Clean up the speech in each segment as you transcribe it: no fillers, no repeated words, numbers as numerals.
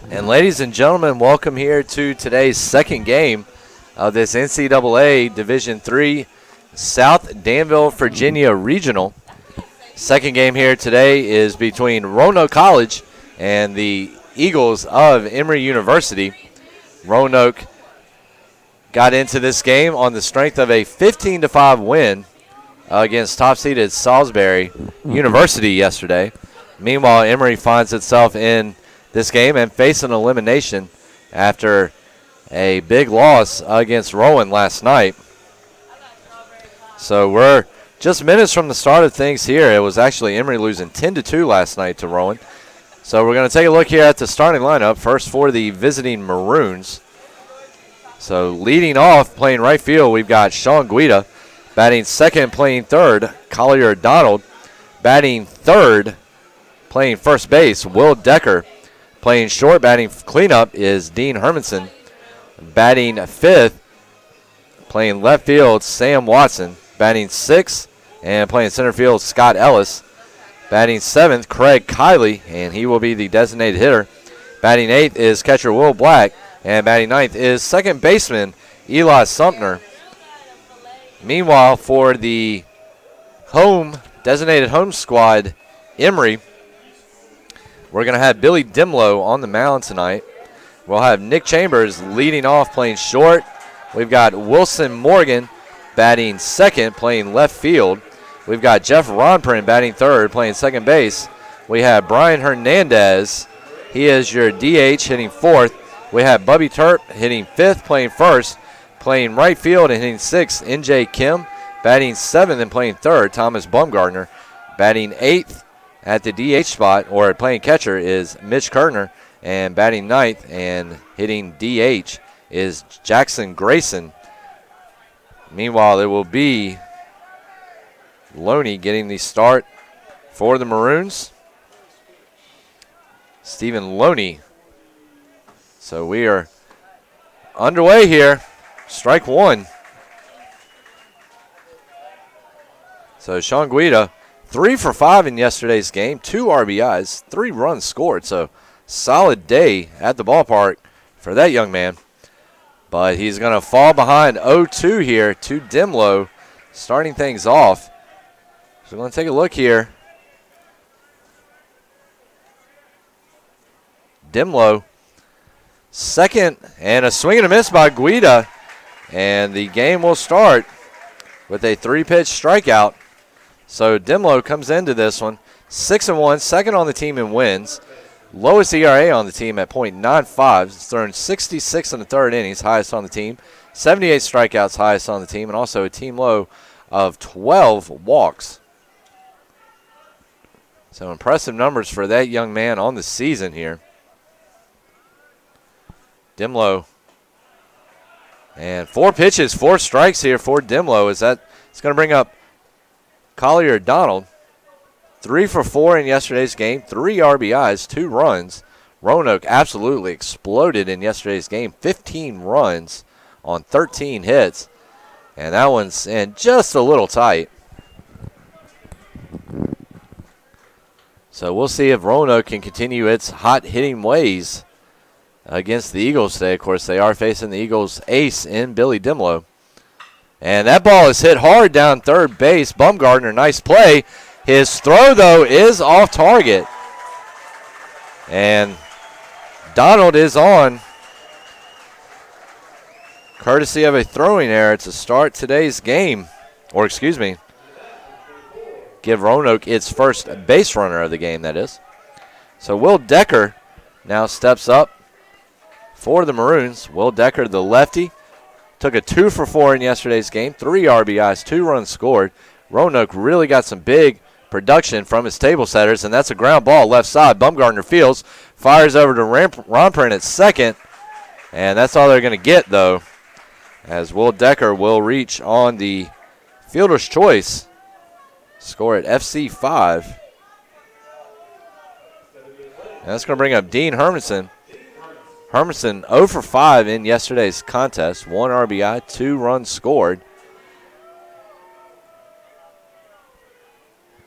And ladies and gentlemen, welcome here to today's second game of this NCAA Division III South Danville, Virginia Regional. Second game here today is between Roanoke College and the Eagles of Emory University. Roanoke got into this game on the strength of a 15-5 win against top-seeded Salisbury University yesterday. Meanwhile, Emory finds itself in this game and facing elimination after a big loss against Rowan last night. So we're just minutes from the start of things here. It was actually Emory losing 10-2 last night to Rowan. So we're going to take a look here at the starting lineup. First for the visiting Maroons. So leading off, playing right field, we've got Sean Guida. Batting second, playing third, Collier Donald. Batting third, playing first base, Will Decker. Playing short, batting cleanup is Dean Hermanson. Batting fifth, playing left field, Sam Watson. Batting sixth and playing center field, Scott Ellis. Batting seventh, Craig Kiley, and he will be the designated hitter. Batting eighth is catcher Will Black, and batting ninth is second baseman Eli Sumner. Meanwhile, for the designated home squad, Emory, we're going to have Billy Dimlow on the mound tonight. We'll have Nick Chambers leading off, playing short. We've got Wilson Morgan batting second, playing left field. We've got Jeff Ronprin batting third, playing second base. We have Brian Hernandez. He is your DH, hitting fourth. We have Bubby Turp hitting fifth, playing first. Playing right field and hitting sixth, NJ Kim. Batting seventh and playing third, Thomas Bumgardner. Batting eighth at the DH spot, or playing catcher, is Mitch Kerner. And batting ninth and hitting DH is Jackson Grayson. Meanwhile, it will be Loney getting the start for the Maroons. Stephen Loney. So we are underway here. Strike one. So Sean Guida, 3 for 5 in yesterday's game, 2 RBIs, 3 runs scored. So solid day at the ballpark for that young man. But he's going to fall behind 0-2 here to Dimlow, starting things off. So we're going to take a look here. Dimlow, second, and a swing and a miss by Guida. And the game will start with a 3-pitch strikeout. So Dimlow comes into this one 6-1, second on the team in wins. Lowest ERA on the team at .95. He's thrown 66 in the third innings, highest on the team. 78 strikeouts, highest on the team, and also a team low of 12 walks. So impressive numbers for that young man on the season here. Dimlow. And 4 pitches, 4 strikes here for Dimlow. It's going to bring up Collier Donald. 3 for 4 in yesterday's game, 3 RBIs, 2 runs. Roanoke absolutely exploded in yesterday's game, 15 runs on 13 hits. And that one's in just a little tight. So we'll see if Roanoke can continue its hot hitting ways against the Eagles today. Of course, they are facing the Eagles' ace in Billy Dimlow. And that ball is hit hard down third base. Bumgardner, nice play. His throw, though, is off target. And Donald is on, courtesy of a throwing error to start today's game. Or, excuse me, give Roanoke its first base runner of the game, that is. So Will Decker now steps up for the Maroons. Will Decker, the lefty, took a 2 for 4 in yesterday's game, 3 RBIs, 2 runs scored. Roanoke really got some big production from his table setters, and that's a ground ball left side. Bumgardner fields, fires over to Ronprin at second, and that's all they're going to get, though, as Will Decker will reach on the fielder's choice, score at FC 5. And that's going to bring up Dean Hermanson. Hermanson 0 for 5 in yesterday's contest, 1 RBI, 2 runs scored.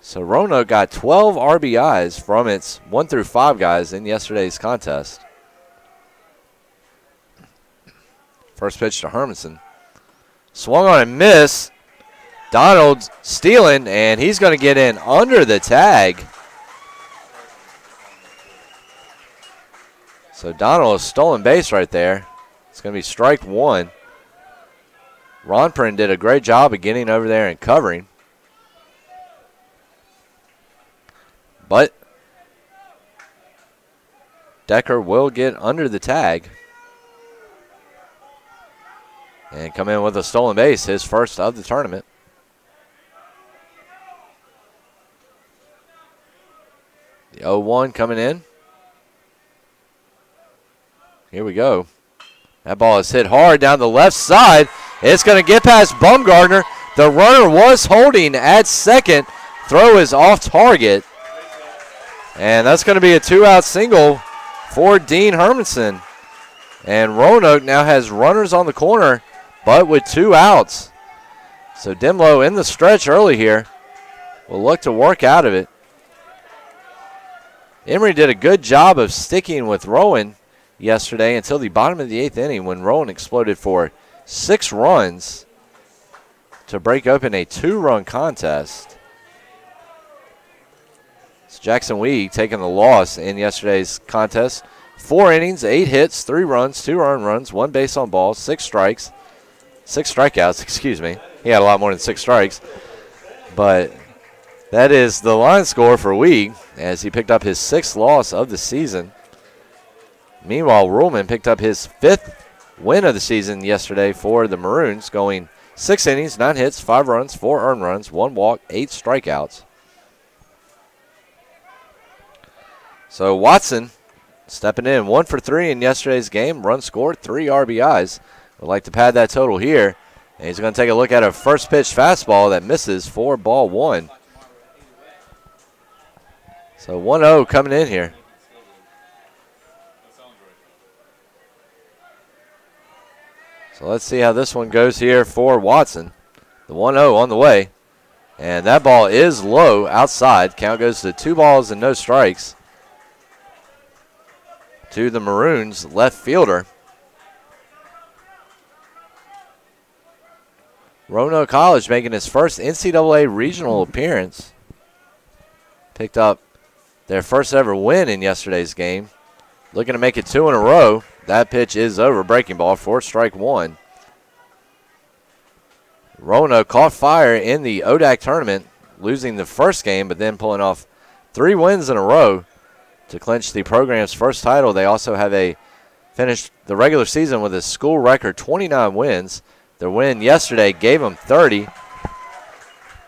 So Roanoke got 12 RBIs from its 1 through 5 guys in yesterday's contest. First pitch to Hermanson. Swung on and missed. Donald stealing, and he's going to get in under the tag. So Donald has stolen base right there. It's going to be strike one. Ronprin did a great job of getting over there and covering. But Decker will get under the tag and come in with a stolen base, his first of the tournament. The 0-1 coming in. Here we go. That ball is hit hard down the left side. It's going to get past Bumgardner. The runner was holding at second. Throw is off target. And that's going to be a 2-out single for Dean Hermanson. And Roanoke now has runners on the corner, but with 2 outs. So Dimlow in the stretch early here will look to work out of it. Emory did a good job of sticking with Rowan yesterday until the bottom of the 8th inning when Rowan exploded for 6 runs to break open a 2-run contest. It's Jackson Weig taking the loss in yesterday's contest. 4 innings, 8 hits, 3 runs, 2 earned runs, 1 base on balls, 6 strikeouts, excuse me. He had a lot more than 6 strikes. But that is the line score for Weig as he picked up his 6th loss of the season. Meanwhile, Ruhlman picked up his 5th win of the season yesterday for the Maroons, going 6 innings, 9 hits, 5 runs, 4 earned runs, 1 walk, 8 strikeouts. So Watson stepping in 1 for 3 in yesterday's game. Run scored, 3 RBIs. Would like to pad that total here. And he's going to take a look at a first pitch fastball that misses for ball 1. So 1-0 coming in here. So let's see how this one goes here for Watson. The 1-0 on the way. And that ball is low outside. Count goes to 2 balls and no strikes to the Maroons left fielder. Roanoke College making his first NCAA regional appearance. Picked up their first ever win in yesterday's game. Looking to make it 2 in a row. That pitch is over. Breaking ball for strike 1. Roanoke caught fire in the ODAC tournament, losing the first game, but then pulling off 3 wins in a row to clinch the program's first title. They also have finished the regular season with a school record 29 wins. Their win yesterday gave them 30.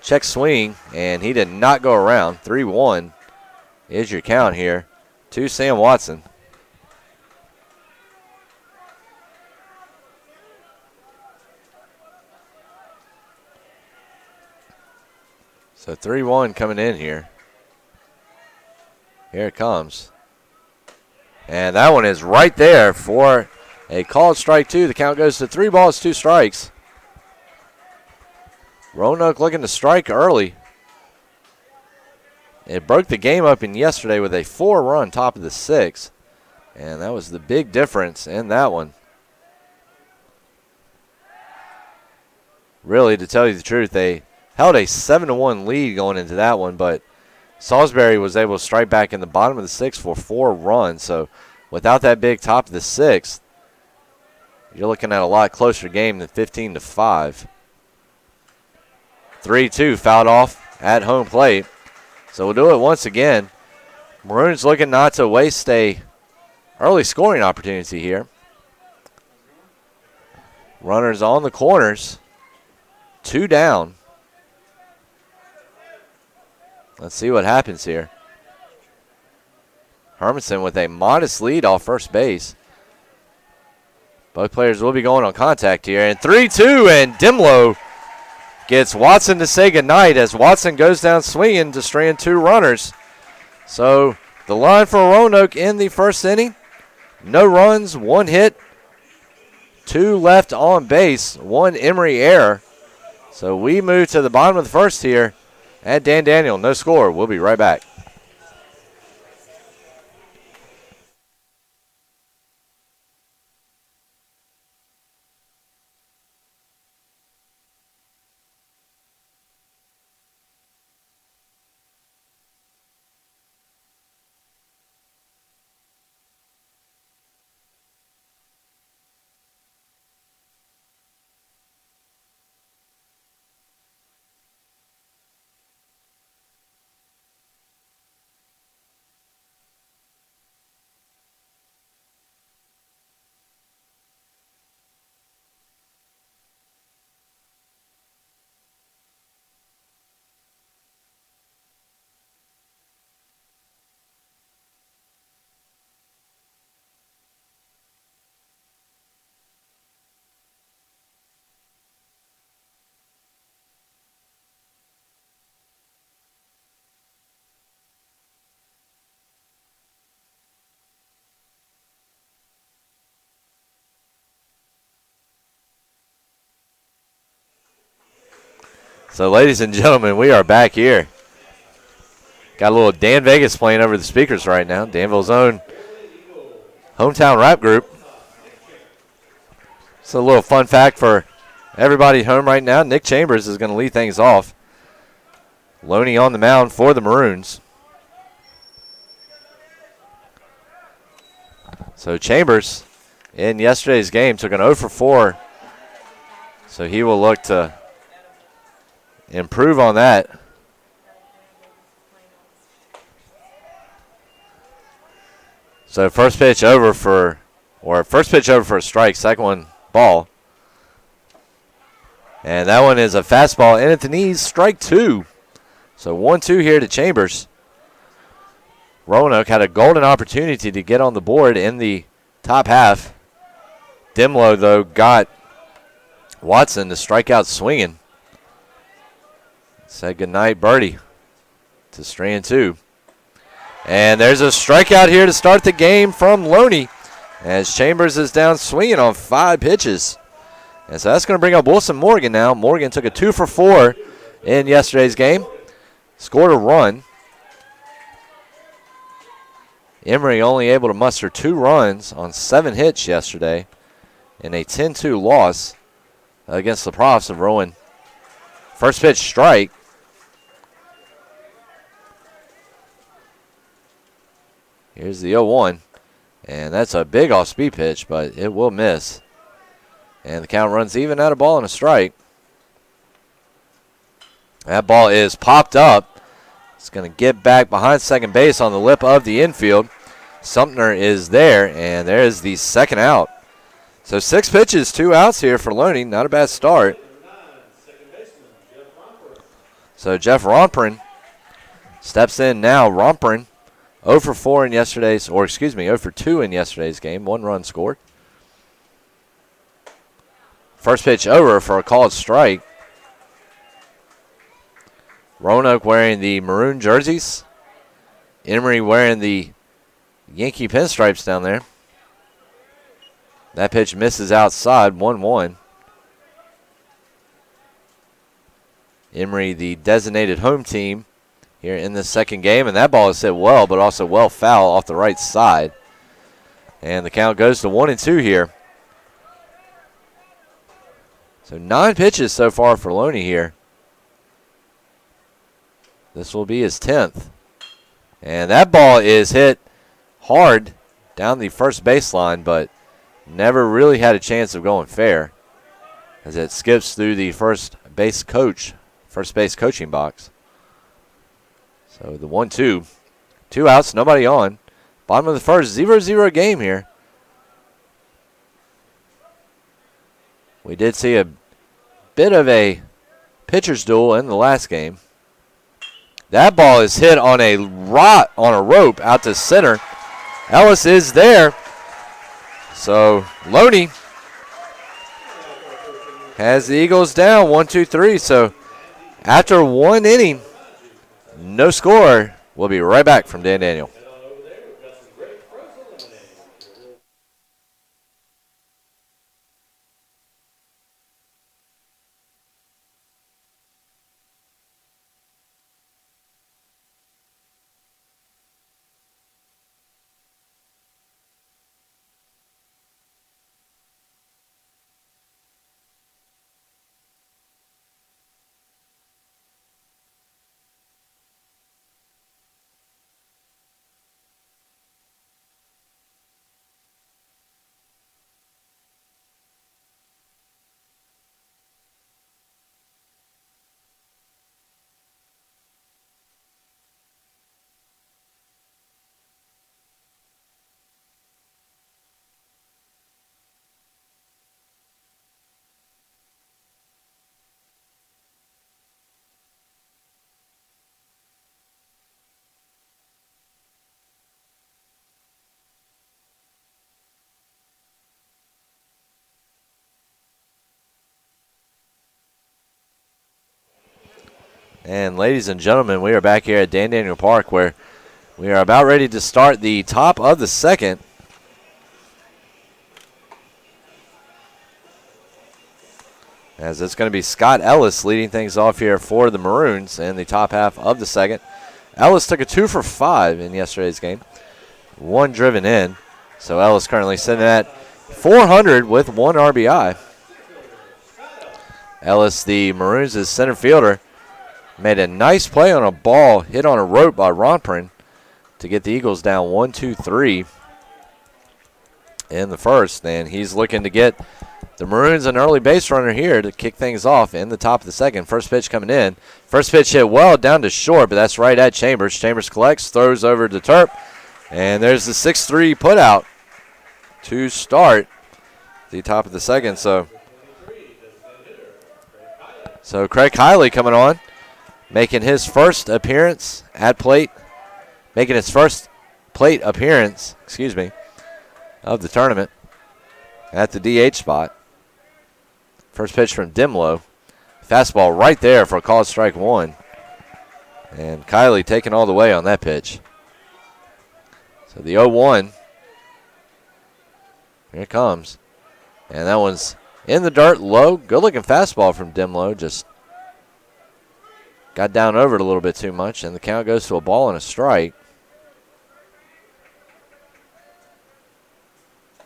Check swing, and he did not go around. 3-1 is your count here to Sam Watson. So 3-1 coming in here. Here it comes. And that one is right there for a called strike 2. The count goes to 3 balls, 2 strikes. Roanoke looking to strike early. It broke the game open yesterday with a 4-run top of the 6th. And that was the big difference in that one. Really, to tell you the truth, they held a 7-1 lead going into that one, but Salisbury was able to strike back in the bottom of the 6th for 4 runs. So without that big top of the 6th, you're looking at a lot closer game than 15-5. 3-2 fouled off at home plate. So we'll do it once again. Maroons looking not to waste a early scoring opportunity here. Runners on the corners. 2 down. Let's see what happens here. Hermanson with a modest lead off first base. Both players will be going on contact here. And 3-2, and Dimlow gets Watson to say goodnight as Watson goes down swinging, destroying 2 runners. So the line for Roanoke in the first inning, no runs, 1 hit, 2 left on base, 1 Emory error. So we move to the bottom of the first here at Dan Daniel. No score. We'll be right back. So, ladies and gentlemen, we are back here. Got a little Dan Vegas playing over the speakers right now. Danville's own hometown rap group. It's a little fun fact for everybody at home right now. Nick Chambers is going to lead things off. Loney on the mound for the Maroons. So Chambers in yesterday's game took an 0 for 4. So he will look to improve on that. So first pitch over for a strike, second one ball. And that one is a fastball in at the knees, strike 2. So 1-2 here to Chambers. Roanoke had a golden opportunity to get on the board in the top half. Dimlow, though, got Watson to strike out swinging. Said goodnight, birdie, to strand 2. And there's a strikeout here to start the game from Loney as Chambers is down swinging on 5 pitches. And so that's going to bring up Wilson Morgan now. Morgan took a 2 for 4 in yesterday's game. Scored a run. Emory only able to muster 2 runs on 7 hits yesterday in a 10-2 loss against the Profs of Rowan. First pitch strike. Here's the 0-1. And that's a big off-speed pitch, but it will miss. And the count runs even at a ball and a strike. That ball is popped up. It's going to get back behind second base on the lip of the infield. Sumner is there, and there's the second out. So 6 pitches, 2 outs here for Loney. Not a bad start. So Jeff Romprin steps in now. Romprin 0 for 4 in yesterday's, 0 for 2 in yesterday's game. 1 run scored. First pitch over for a called strike. Roanoke wearing the maroon jerseys. Emory wearing the Yankee pinstripes down there. That pitch misses outside, 1-1. Emory, the designated home team here in the second game, and that ball is hit well, but also well foul off the right side. And the count goes to 1-2 here. So 9 pitches so far for Loney here. This will be his 10th. And that ball is hit hard down the first baseline, but never really had a chance of going fair as it skips through the first base coaching box. So the 1-2. 2 outs, nobody on. Bottom of the first, 0-0 game here. We did see a bit of a pitcher's duel in the last game. That ball is hit on a rope out to center. Ellis is there. So Loney has the Eagles down 1-2-3. So after 1 inning, no score. We'll be right back from Dan Daniel. And ladies and gentlemen, we are back here at Dan Daniel Park where we are about ready to start the top of the second. as it's going to be Scott Ellis leading things off here for the Maroons in the top half of the second. Ellis took a 2 for 5 in yesterday's game. 1 driven in. So Ellis currently sitting at 400 with 1 RBI. Ellis, the Maroons' center fielder, made a nice play on a ball hit on a rope by Ronprin to get the Eagles down 1-2-3 in the first. And he's looking to get the Maroons an early base runner here to kick things off in the top of the second. First pitch coming in. First pitch hit well down to short, but that's right at Chambers. Chambers collects, throws over to Terp, and there's the 6-3 put out to start the top of the second. So Craig Kiley coming on, making his first appearance at plate, making his first plate appearance, of the tournament at the DH spot. First pitch from Dimlow. Fastball right there for a called strike 1. And Kiley taking all the way on that pitch. So the 0-1. Here it comes. And that one's in the dirt, low. Good-looking fastball from Dimlow. Just got down over it a little bit too much, and the count goes to a ball and a strike.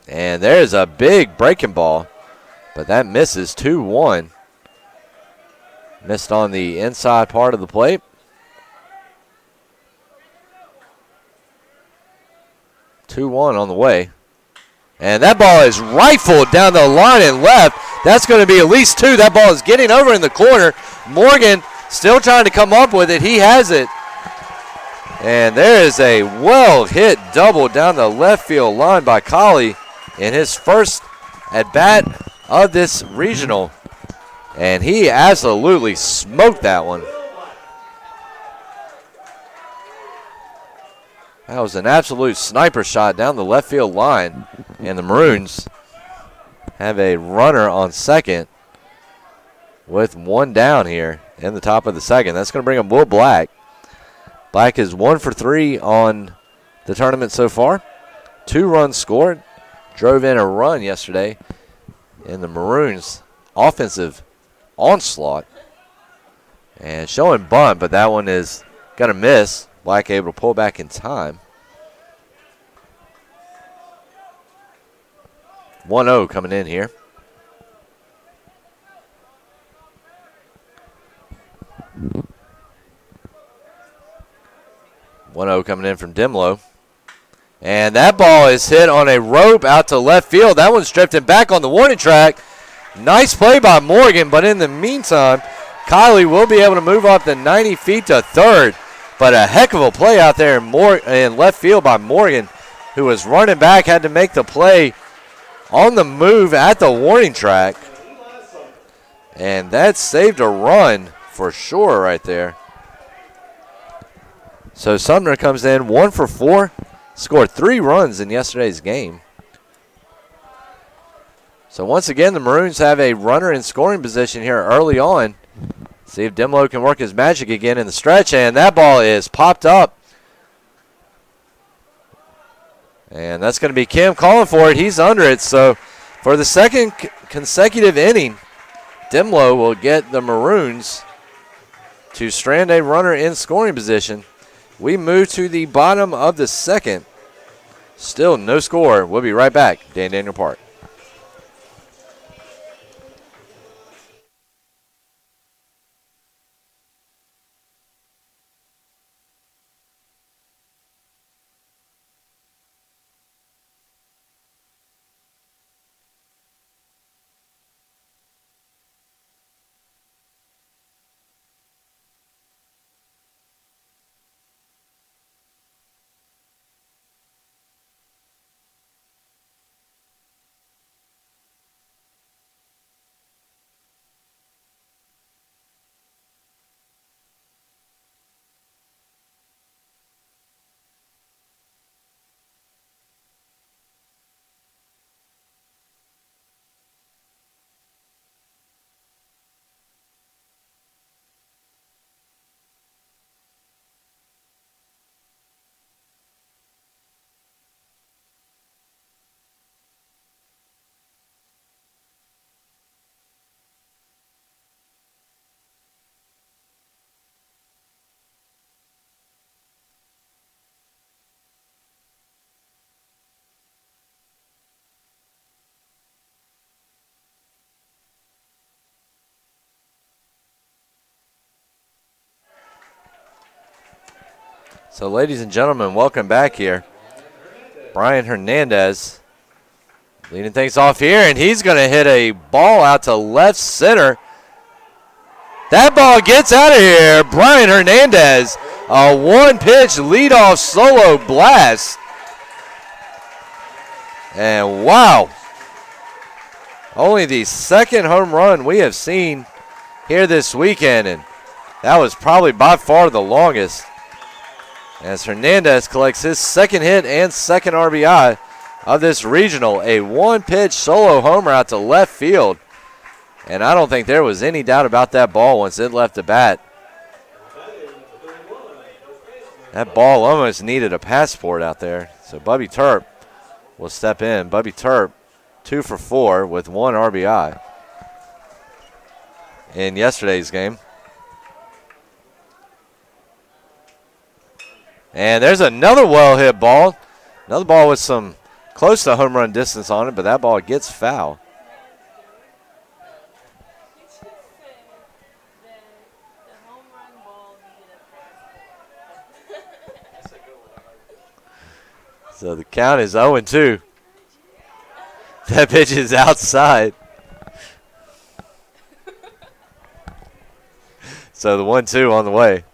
And there's a big breaking ball, but that misses 2-1. Missed on the inside part of the plate. Two-1 on the way. And that ball is rifled down the line and left. That's going to be at least 2. That ball is getting over in the corner. Morgan still trying to come up with it. He has it. And there is a well-hit double down the left field line by Colley in his first at-bat of this regional. And he absolutely smoked that one. That was an absolute sniper shot down the left field line. And the Maroons have a runner on second with 1 down here in the top of the second. That's going to bring up Will Black. Black is 1 for 3 on the tournament so far. 2 runs scored. Drove in a run yesterday in the Maroons' offensive onslaught. And showing bunt, but that one is going to miss. Black able to pull back in time. 1-0 coming in here. Coming in from Dimlow. And that ball is hit on a rope out to left field. That one's drifting back on the warning track. Nice play by Morgan, but in the meantime, Kiley will be able to move up the 90 feet to third. But a heck of a play out there in left field by Morgan, who was running back, had to make the play on the move at the warning track. And that saved a run for sure right there. So Sumner comes in 1 for 4, scored 3 runs in yesterday's game. So once again, the Maroons have a runner in scoring position here early on. See if Dimlow can work his magic again in the stretch, and that ball is popped up. And that's going to be Kim calling for it. He's under it. So for the second consecutive inning, Dimlow will get the Maroons to strand a runner in scoring position. We move to the bottom of the second. Still no score. We'll be right back. Dan Daniel Park. So, ladies and gentlemen, welcome back here. Brian Hernandez leading things off here, and he's going to hit a ball out to left center. That ball gets out of here. Brian Hernandez, a one-pitch leadoff solo blast. And wow, only the second home run we have seen here this weekend, and that was probably by far the longest, as Hernandez collects his second hit and second RBI of this regional. A one-pitch solo homer out to left field. And I don't think there was any doubt about that ball once it left the bat. That ball almost needed a passport out there. So Bubby Turp will step in. Bubby Turp, 2 for 4 with 1 RBI in yesterday's game. And there's another well-hit ball. Another ball with some close to home run distance on it, but that ball gets foul. So the count is 0-2. That pitch is outside. So the 1-2 on the way.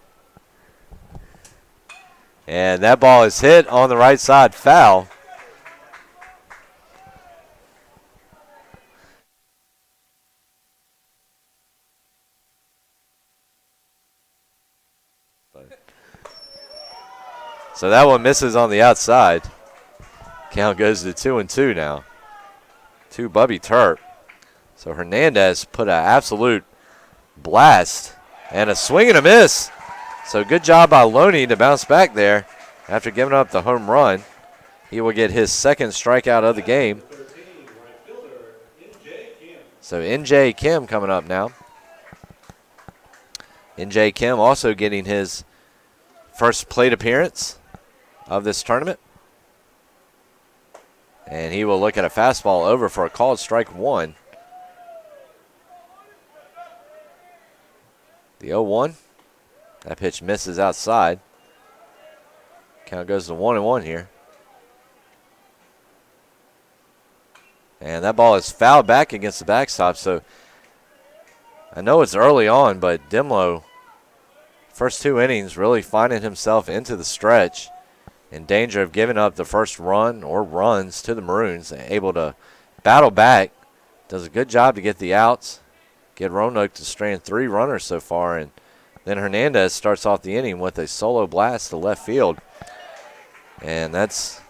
And that ball is hit on the right side, foul. So that one misses on the outside. Count goes to 2-2 now. To Bubby Turp. So Hernandez put an absolute blast and a swing and a miss. So good job by Loney to bounce back there after giving up the home run. He will get his second strikeout of the game. So NJ Kim coming up now. NJ Kim also getting his first plate appearance of this tournament. And he will look at a fastball over for a called strike 1. The 0-1. That pitch misses outside. Count goes to 1-1 here. And that ball is fouled back against the backstop. So I know it's early on, but Dimlo, first 2 innings, really finding himself into the stretch, in danger of giving up the first run or runs to the Maroons. Able to battle back. Does a good job to get the outs. Get Roanoke to strand 3 runners so far. And then Hernandez starts off the inning with a solo blast to left field. And that's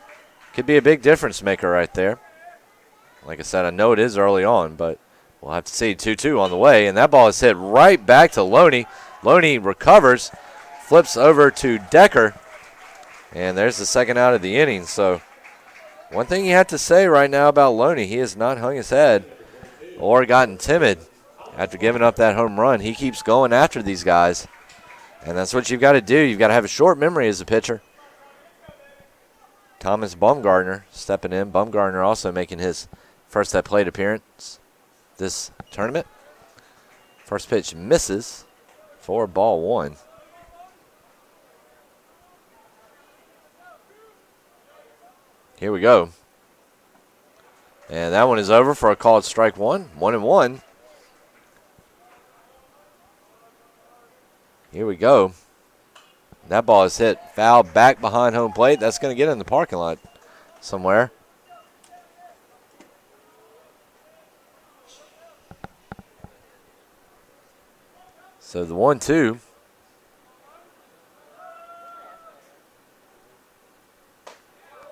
could be a big difference maker right there. Like I said, I know it is early on, but we'll have to see. 2-2 on the way. And that ball is hit right back to Loney. Loney recovers, flips over to Decker. And there's the second out of the inning. So one thing you have to say right now about Loney, he has not hung his head or gotten timid after giving up that home run. He keeps going after these guys, and that's what you've got to do. You've got to have a short memory as a pitcher. Thomas Bumgardner stepping in. Bumgardner also making his first at plate appearance this tournament. First pitch misses for ball 1. Here we go. And that one is over for a called strike 1. 1-1. Here we go. That ball is hit foul back behind home plate. That's going to get in the parking lot somewhere. So the 1-2.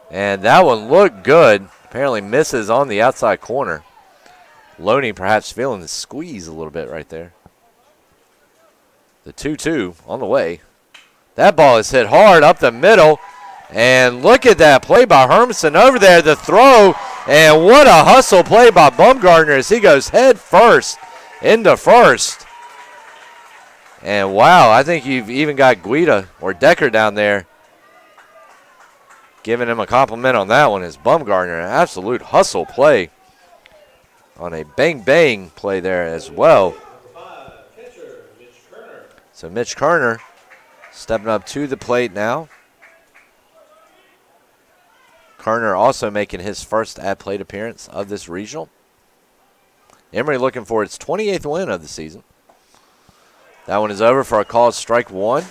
And that one looked good. Apparently misses on the outside corner. Loney perhaps feeling the squeeze a little bit right there. The 2-2 on the way. That ball is hit hard up the middle. And look at that play by Hermanson over there. The throw. And what a hustle play by Bumgardner as he goes head first into first. And wow, I think you've even got Guida or Decker down there giving him a compliment on that one. Is Bumgardner, an absolute hustle play on a bang-bang play there as well. So Mitch Kerner stepping up to the plate now Kerner also making his first at-plate appearance of this regional. Emory looking for its 28th win of the season. That one is over for a called strike one.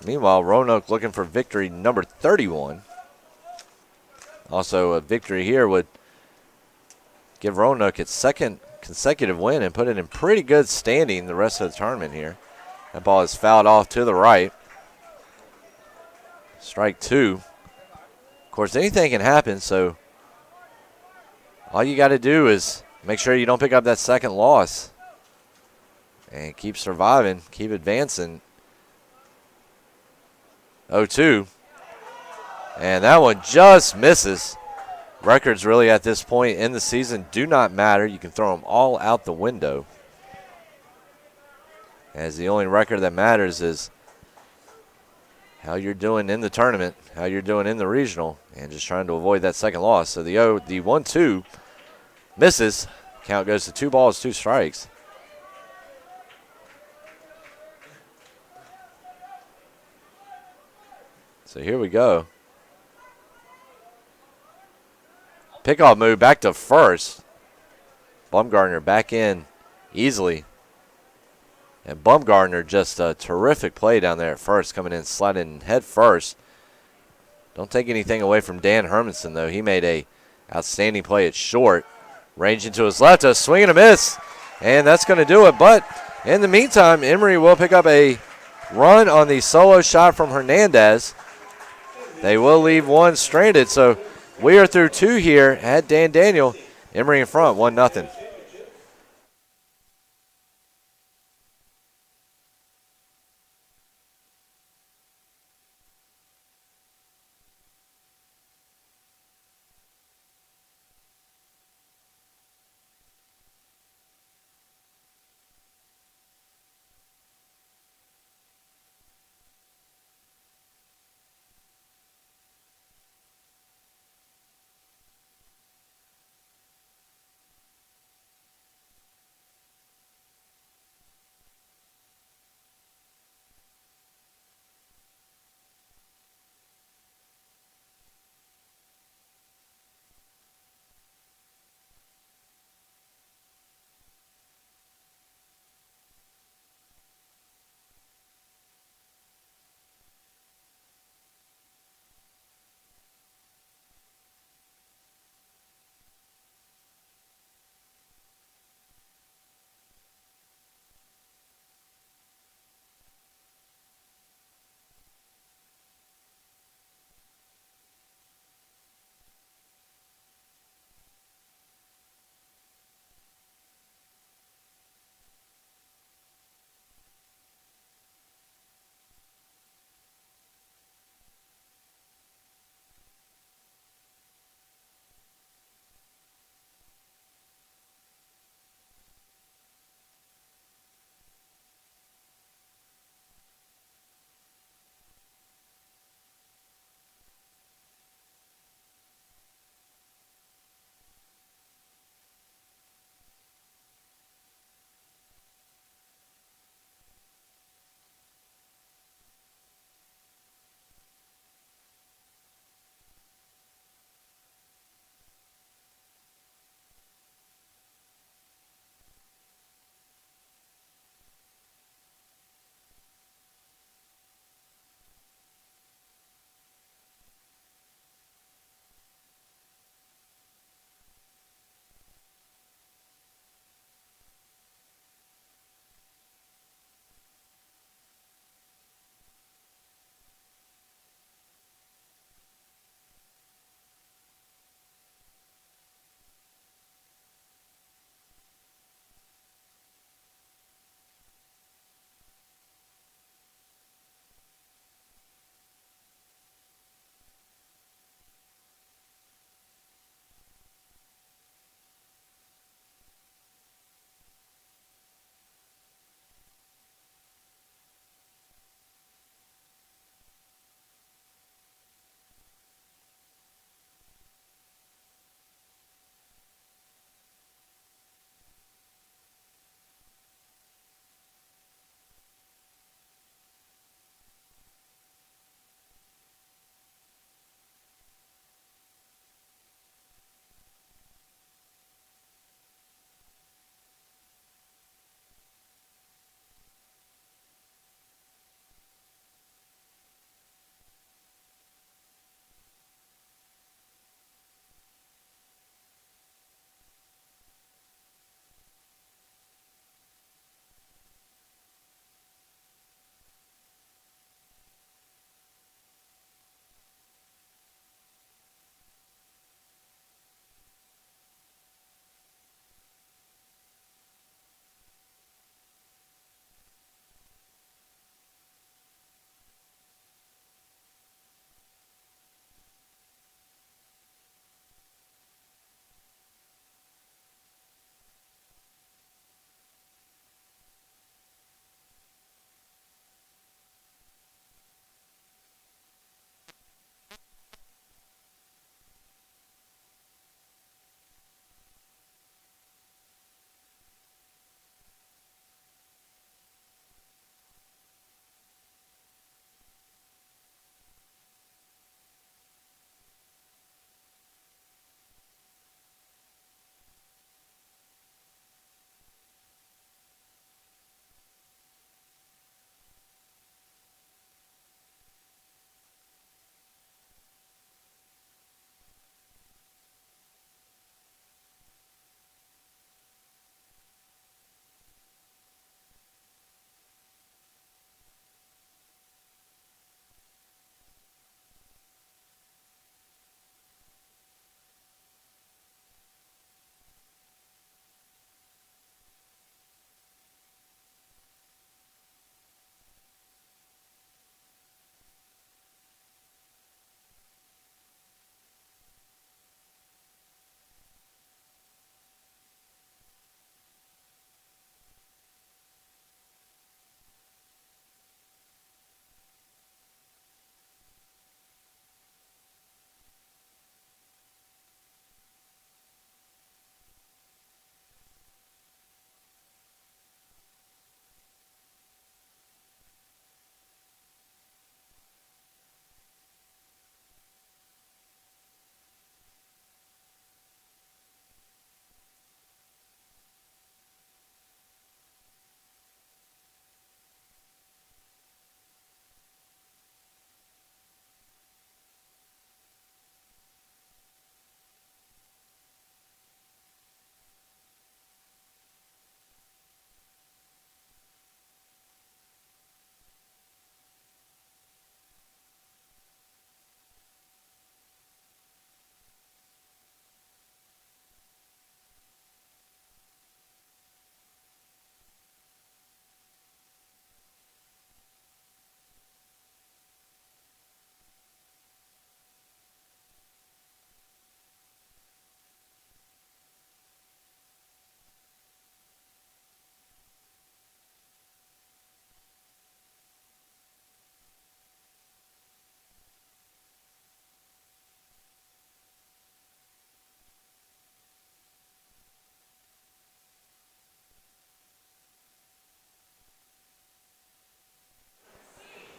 Meanwhile, Roanoke looking for victory number 31. Also, a victory here would give Roanoke its second consecutive win and put it in pretty good standing the rest of the tournament here. That ball is fouled off to the right. Strike two. Of course, anything can happen, so all you got to do is make sure you don't pick up that second loss and keep surviving, keep advancing. 0-2. And that one just misses. Records really at this point in the season do not matter. You can throw them all out the window, as the only record that matters is how you're doing in the tournament, how you're doing in the regional, and just trying to avoid that second loss. So the 1-2 misses. Count goes to 2 balls, 2 strikes. So here we go. Pickoff move back to first. Bumgardner back in easily. And Bumgardner just a terrific play down there at first, coming in sliding head first. Don't take anything away from Dan Hermanson, though. He made a outstanding play at short. Range into his left, a swing and a miss. And that's going to do it. But in the meantime, Emory will pick up a run on the solo shot from Hernandez. They will leave one stranded. So we are through 2 here at Dan Daniel. Emory in front, 1-0.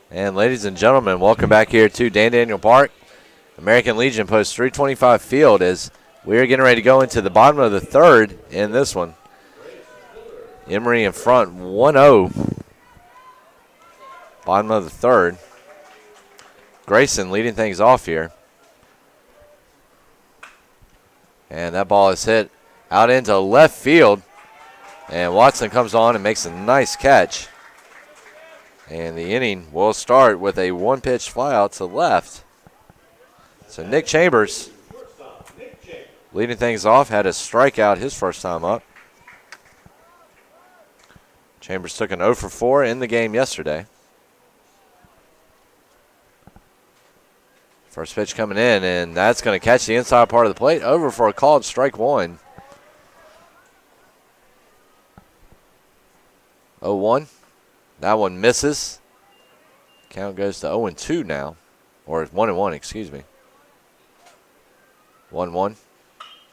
And ladies and gentlemen, welcome back here to Dan Daniel Park. American Legion Post 325 field as we are getting ready to go into the bottom of the third in this one. Emory in front 1-0. Bottom of the third. Grayson leading things off here. And that ball is hit out into left field. And Watson comes on and makes a nice catch. And the inning will start with a one-pitch flyout to left. So Nick Chambers leading things off, had a strikeout his first time up. Chambers took an 0 for 4 in the game yesterday. First pitch coming in, and that's going to catch the inside part of the plate. Over for a called strike one. 0-1. That one misses. Count goes to 0-2 now. Or 1-1, excuse me. 1-1.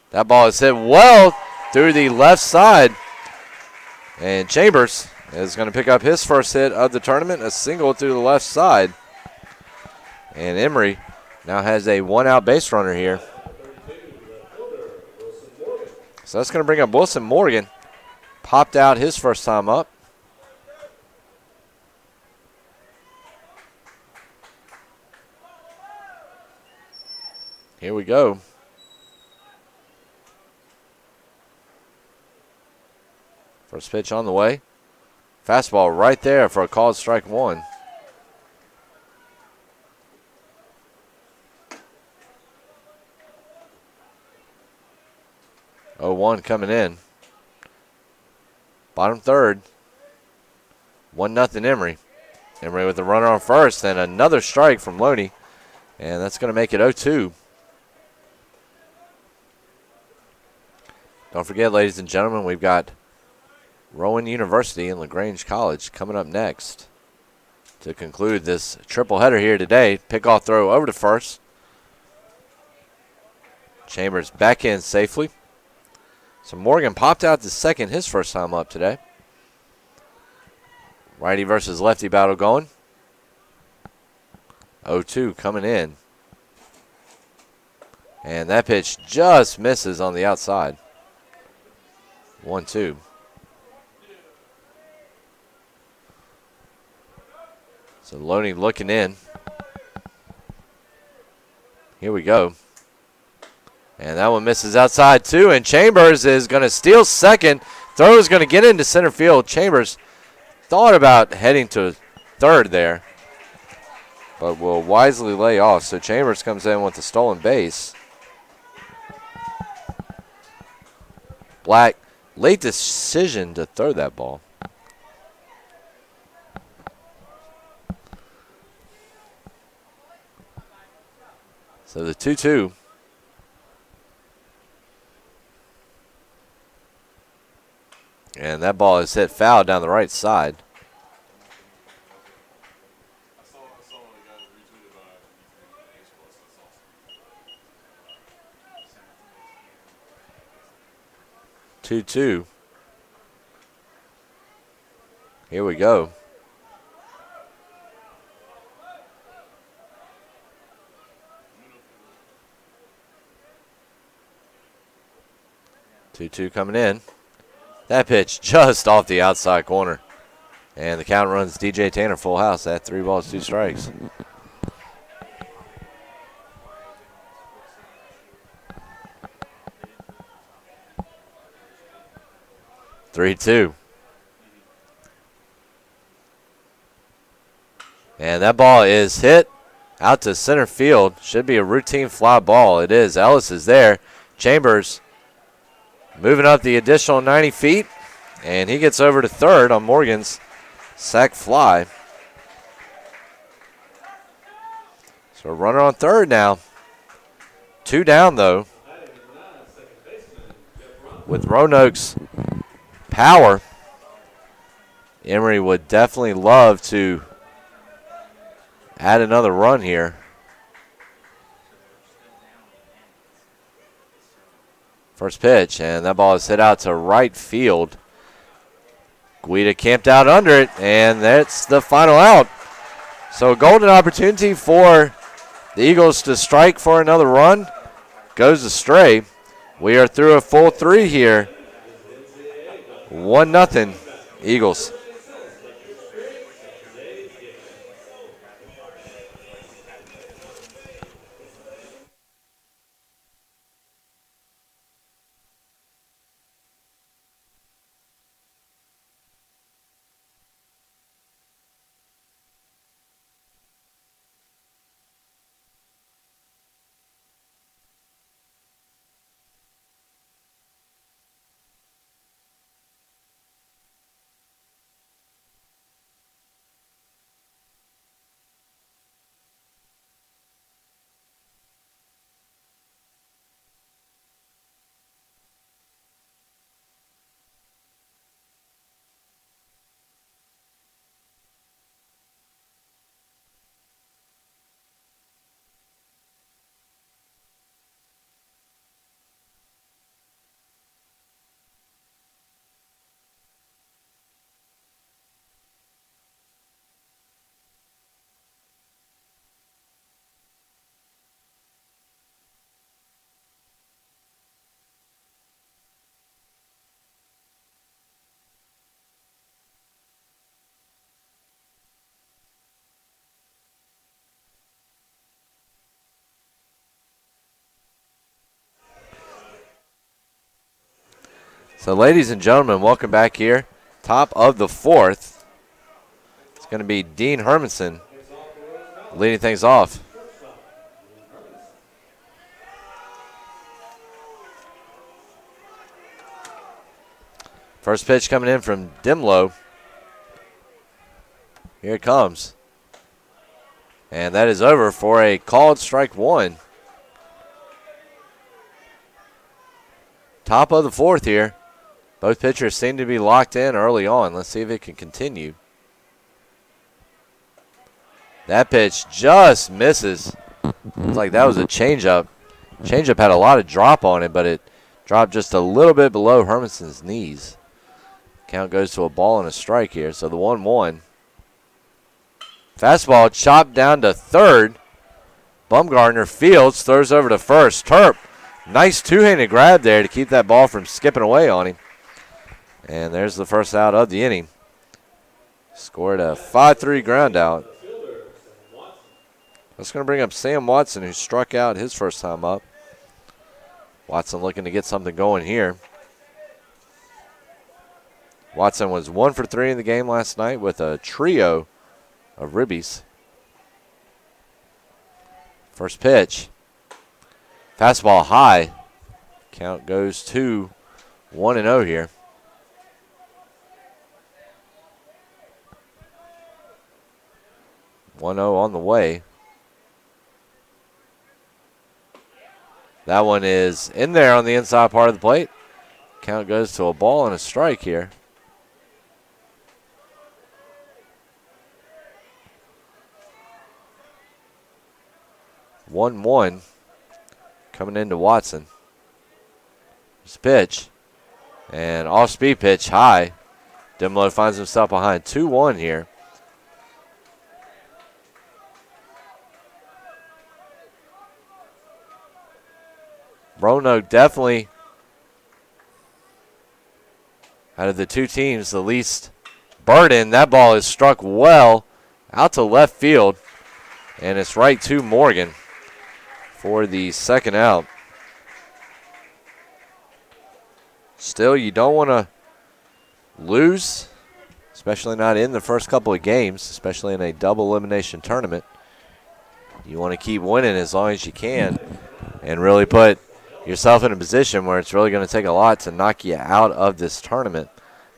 That ball is hit well through the left side. And Chambers is going to pick up his first hit of the tournament. A single through the left side. And Emory now has a one-out base runner here. So that's going to bring up Wilson Morgan. Popped out his first time up. Here we go. First pitch on the way. Fastball right there for a called strike one. Oh, 1 coming in. Bottom third. 1-0 Emory. Emory with the runner on first and another strike from Loney. And that's going to make it 0-2. Don't forget, ladies and gentlemen, we've got Rowan University and LaGrange College coming up next to conclude this triple header here today. Pickoff throw over to first. Chambers back in safely. So Morgan popped out to second his first time up today. Righty versus lefty battle going. 0-2 coming in. And that pitch just misses on the outside. 1-2. So Loney looking in. Here we go. And that one misses outside too. And Chambers is going to steal second. Throw is going to get into center field. Chambers thought about heading to third there, but will wisely lay off. So Chambers comes in with the stolen base. Black, late decision to throw that ball. So the 2-2. And that ball is hit foul down the right side. Two. Here we go. Two coming in. That pitch just off the outside corner. And the count runs DJ Tanner full house at 3 balls, 2 strikes. Three-two. And that ball is hit out to center field. Should be a routine fly ball. It is. Ellis is there. Chambers moving up the additional 90 feet. And he gets over to third on Morgan's sac fly. So runner on third now. 2 down, though. With Roanoke's power, Emory would definitely love to add another run here. First pitch, and that ball is hit out to right field. Guida camped out under it, and that's the final out. So a golden opportunity for the Eagles to strike for another run. Goes astray. We are through a full 3 here. 1-0 Eagles. So, ladies and gentlemen, welcome back here. Top of the 4th. It's going to be Dean Hermanson leading things off. First pitch coming in from Dimlow. Here it comes. And that is over for a called strike 1. Top of the 4th here. Both pitchers seem to be locked in early on. Let's see if it can continue. That pitch just misses. Looks like that was a changeup. Changeup had a lot of drop on it, but it dropped just a little bit below Hermanson's knees. Count goes to a ball and a strike here. So the 1-1. Fastball chopped down to third. Bumgarner fields, throws over to first. Terp, nice two-handed grab there to keep that ball from skipping away on him. And there's the first out of the inning. Scored a 5-3 ground out. That's going to bring up Sam Watson, who struck out his first time up. Watson looking to get something going here. Watson was 1 for 3 in the game last night with a trio of ribbies. First pitch. Fastball high. Count goes to 1-0 here. 1-0 on the way. That one is in there on the inside part of the plate. Count goes to a ball and a strike here. 1-1 coming into Watson. This pitch. And off-speed pitch high. Dimlow finds himself behind 2-1 here. Roanoke definitely, out of the two teams, the least burden. That ball is struck well out to left field, and it's right to Morgan for the second out. Still, you don't want to lose, especially not in the first couple of games, especially in a double elimination tournament. You want to keep winning as long as you can and really put yourself in a position where it's really going to take a lot to knock you out of this tournament.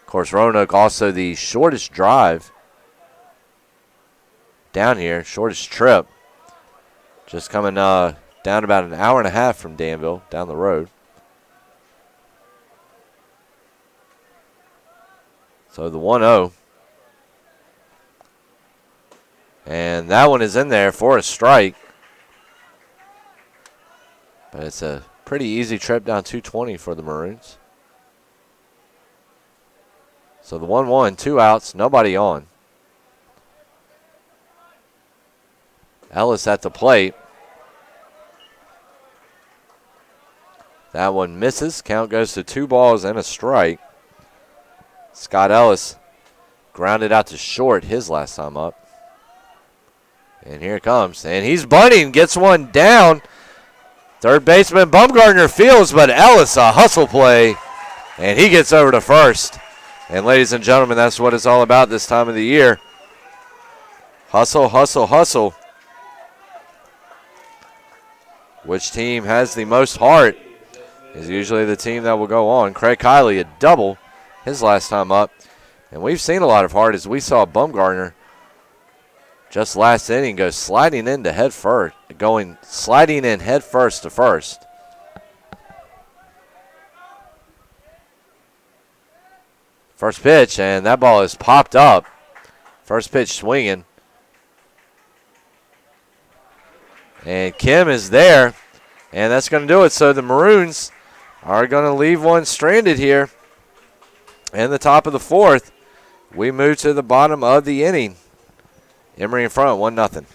Of course, Roanoke also the shortest drive down here, shortest trip. Just coming down about an hour and a half from Danville, down the road. So the 1-0. And that one is in there for a strike. But it's a pretty easy trip down 220 for the Maroons. So the 1-1, 2 outs, nobody on. Ellis at the plate. That one misses. Count goes to 2 balls and a strike. Scott Ellis grounded out to short his last time up. And here it comes. And he's bunting, gets one down. Third baseman Bumgarner fields, but Ellis a hustle play. And he gets over to first. And ladies and gentlemen, that's what it's all about this time of the year. Hustle, hustle, hustle. Which team has the most heart is usually the team that will go on. Craig Kiley, a double his last time up. And we've seen a lot of heart as we saw Bumgarner just last inning go sliding in head first to first. First pitch, and that ball is popped up. First pitch swinging. And Kim is there, and that's going to do it. So the Maroons are going to leave one stranded here in the top of the fourth. We move to the bottom of the inning. Emory in front, 1-0.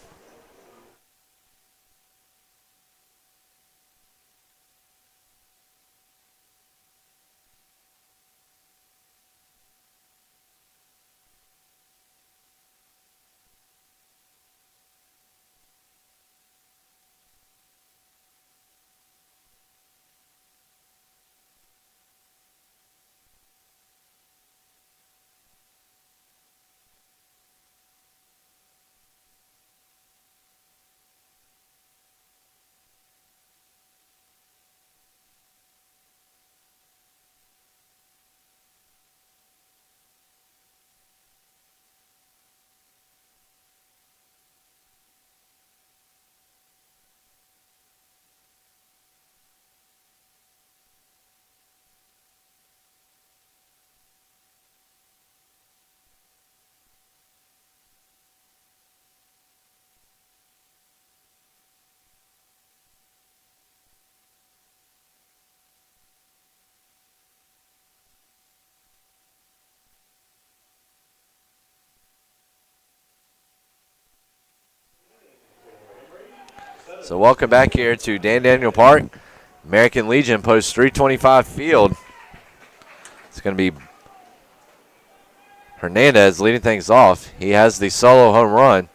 So welcome back here to Dan Daniel Park. American Legion post 325 field. It's going to be Hernandez leading things off. He has the solo home run.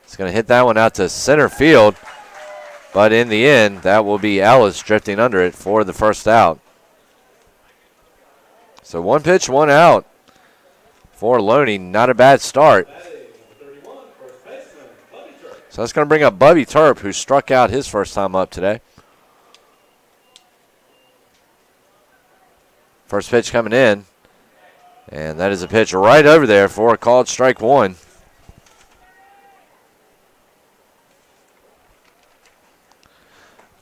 He's going to hit that one out to center field. But in the end, that will be Ellis drifting under it for the first out. So 1 pitch, 1 out for Loney. Not a bad start. So that's going to bring up Bubby Turp, who struck out his first time up today. First pitch coming in. And that is a pitch right over there for a called strike 1.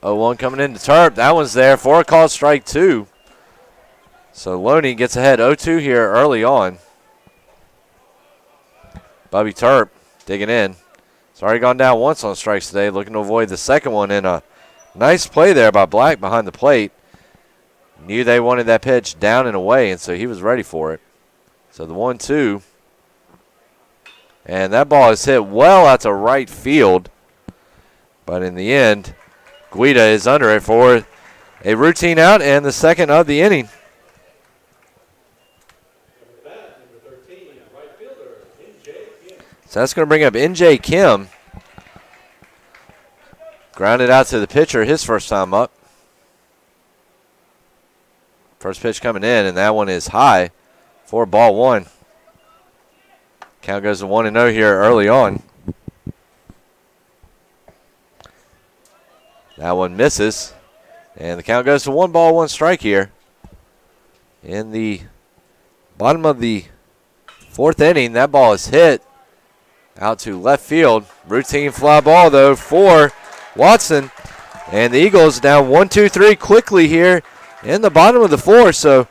Oh, 1 coming in to Turp. That one's there for a called strike 2. So Loney gets ahead 0-2 here early on. Bubby Turp digging in. It's already gone down once on strikes today, looking to avoid the second one, and a nice play there by Black behind the plate. Knew they wanted that pitch down and away, and so he was ready for it. So the 1-2. And that ball is hit well out to right field. But in the end, Guida is under it for a routine out and the second of the inning. So that's going to bring up N.J. Kim. Grounded out to the pitcher his first time up. First pitch coming in, and that one is high for ball 1. Count goes to 1-0 here early on. That one misses, and the count goes to 1 ball, 1 strike here. In the bottom of the 4th inning, that ball is hit out to left field. Routine fly ball, though, for Watson. And the Eagles down 1-2-3 quickly here in the bottom of the 4th. So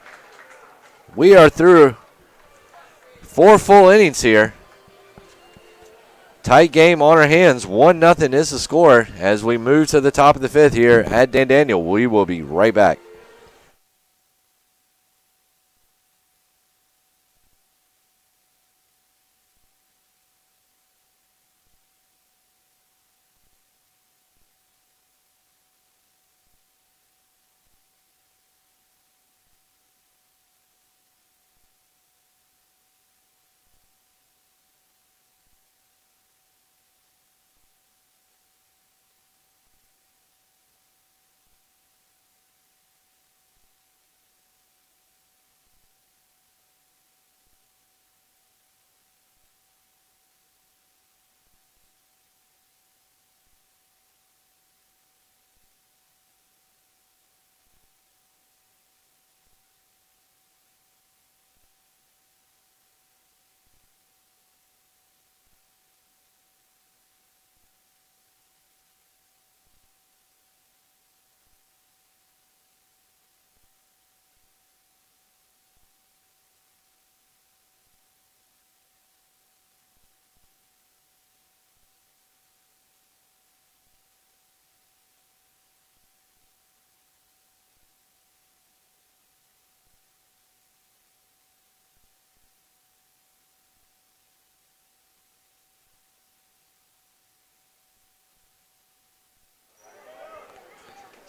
we are through 4 full innings here. Tight game on our hands. 1-0 is the score as we move to the top of the 5th here at Dan Daniel. We will be right back.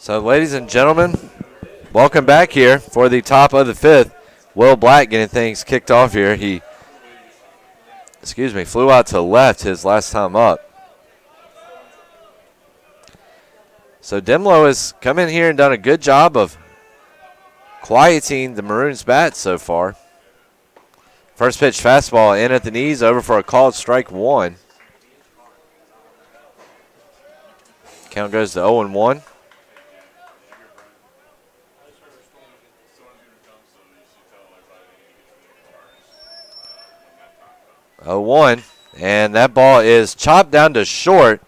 So, ladies and gentlemen, welcome back here for the top of the fifth. Will Black getting things kicked off here. He, flew out to left his last time up. So Demlow has come in here and done a good job of quieting the Maroons' bats so far. First pitch fastball in at the knees, over for a called strike one. Count goes to 0-1. 0-1, and that ball is chopped down to short.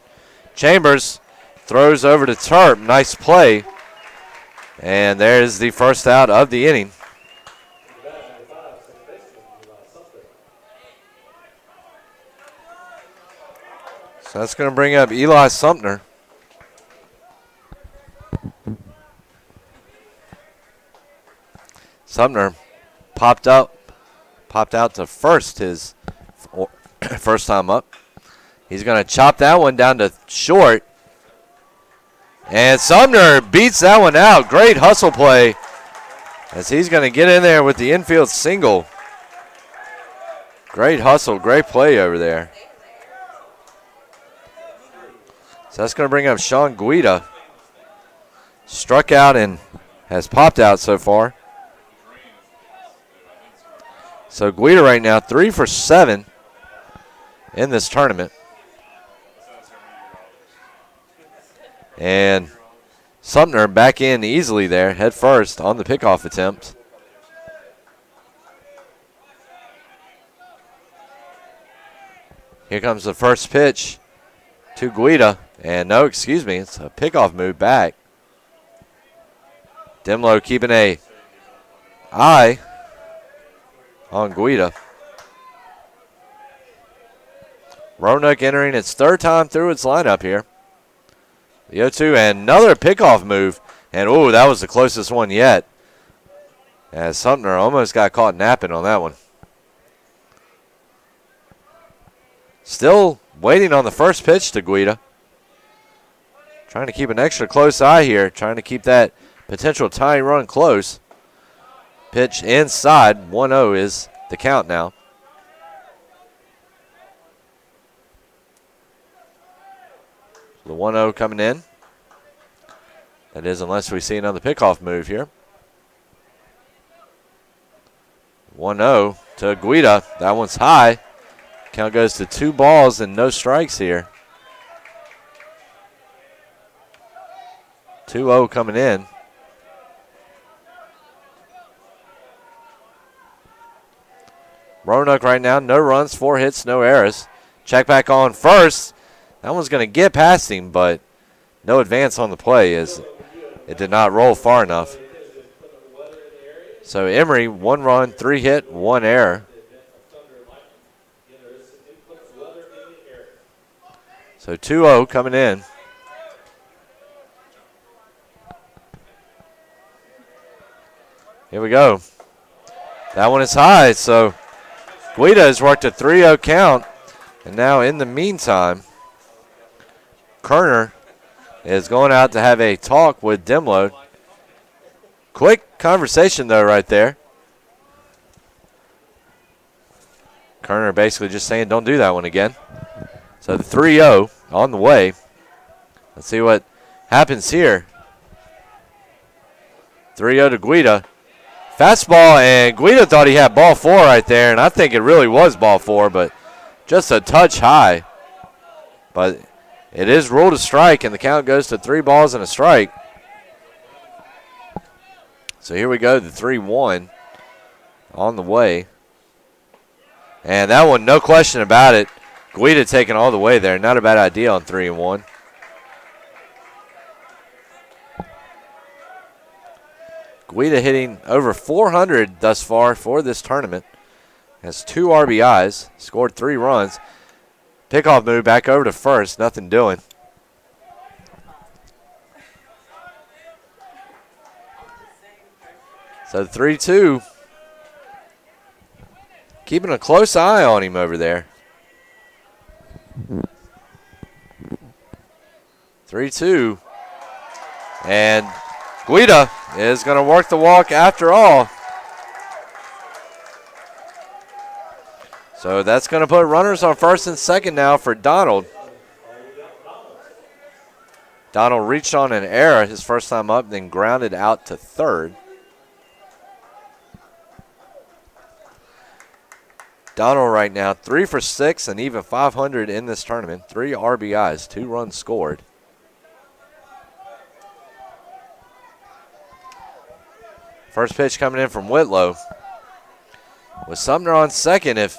Chambers throws over to Terp. Nice play. And there's the first out of the inning. So that's going to bring up Eli Sumner. Sumner popped out to first his first time up. He's going to chop that one down to short. And Sumner beats that one out. Great hustle play as he's going to get in there with the infield single. Great hustle, great play over there. So that's going to bring up Sean Guida. Struck out and has popped out so far. So Guida right now 3 for 7 in this tournament. And Sumner back in easily there, head first on the pickoff attempt. Here comes the first pitch to Guida. And no, it's a pickoff move back. Demlow keeping an eye on Guida. Roanoke entering its third time through its lineup here. The 0-2 and another pickoff move. And, ooh, that was the closest one yet. As Sumner almost got caught napping on that one. Still waiting on the first pitch to Guida. Trying to keep an extra close eye here. Trying to keep that potential tying run close. Pitch inside. 1-0 is the count now. The 1-0 coming in. That is, unless we see another pickoff move here. 1-0 to Guida. That one's high. Count goes to 2 balls and no strikes here. 2-0 coming in. Roanoke right now, no runs, 4 hits, no errors. Check back on first. That one's going to get past him, but no advance on the play as it did not roll far enough. So Emory, 1 run, 3 hit, 1 error. So 2-0 coming in. Here we go. That one is high, so Guida has worked a 3-0 count. And now in the meantime, Kerner is going out to have a talk with Demlow. Quick conversation, though, right there. Kerner basically just saying, don't do that one again. So the 3-0 on the way. Let's see what happens here. 3-0 to Guida. Fastball, and Guida thought he had ball 4 right there, and I think it really was ball 4, but just a touch high. But it is ruled a strike, and the count goes to 3 balls and a strike. So here we go, the 3-1 on the way. And that one, no question about it. Guida taking all the way there. Not a bad idea on 3-1. Guida hitting over 400 thus far for this tournament. Has 2 RBIs, scored 3 runs. Pickoff move back over to first, nothing doing. So 3-2. Keeping a close eye on him over there. 3-2. And Guida is going to work the walk after all. So that's going to put runners on first and second now for Donald. Donald reached on an error his first time up, then grounded out to third. Donald right now 3 for 6 and even 500 in this tournament. 3 RBIs, 2 runs scored. First pitch coming in from Whitlow. With Sumner on second, if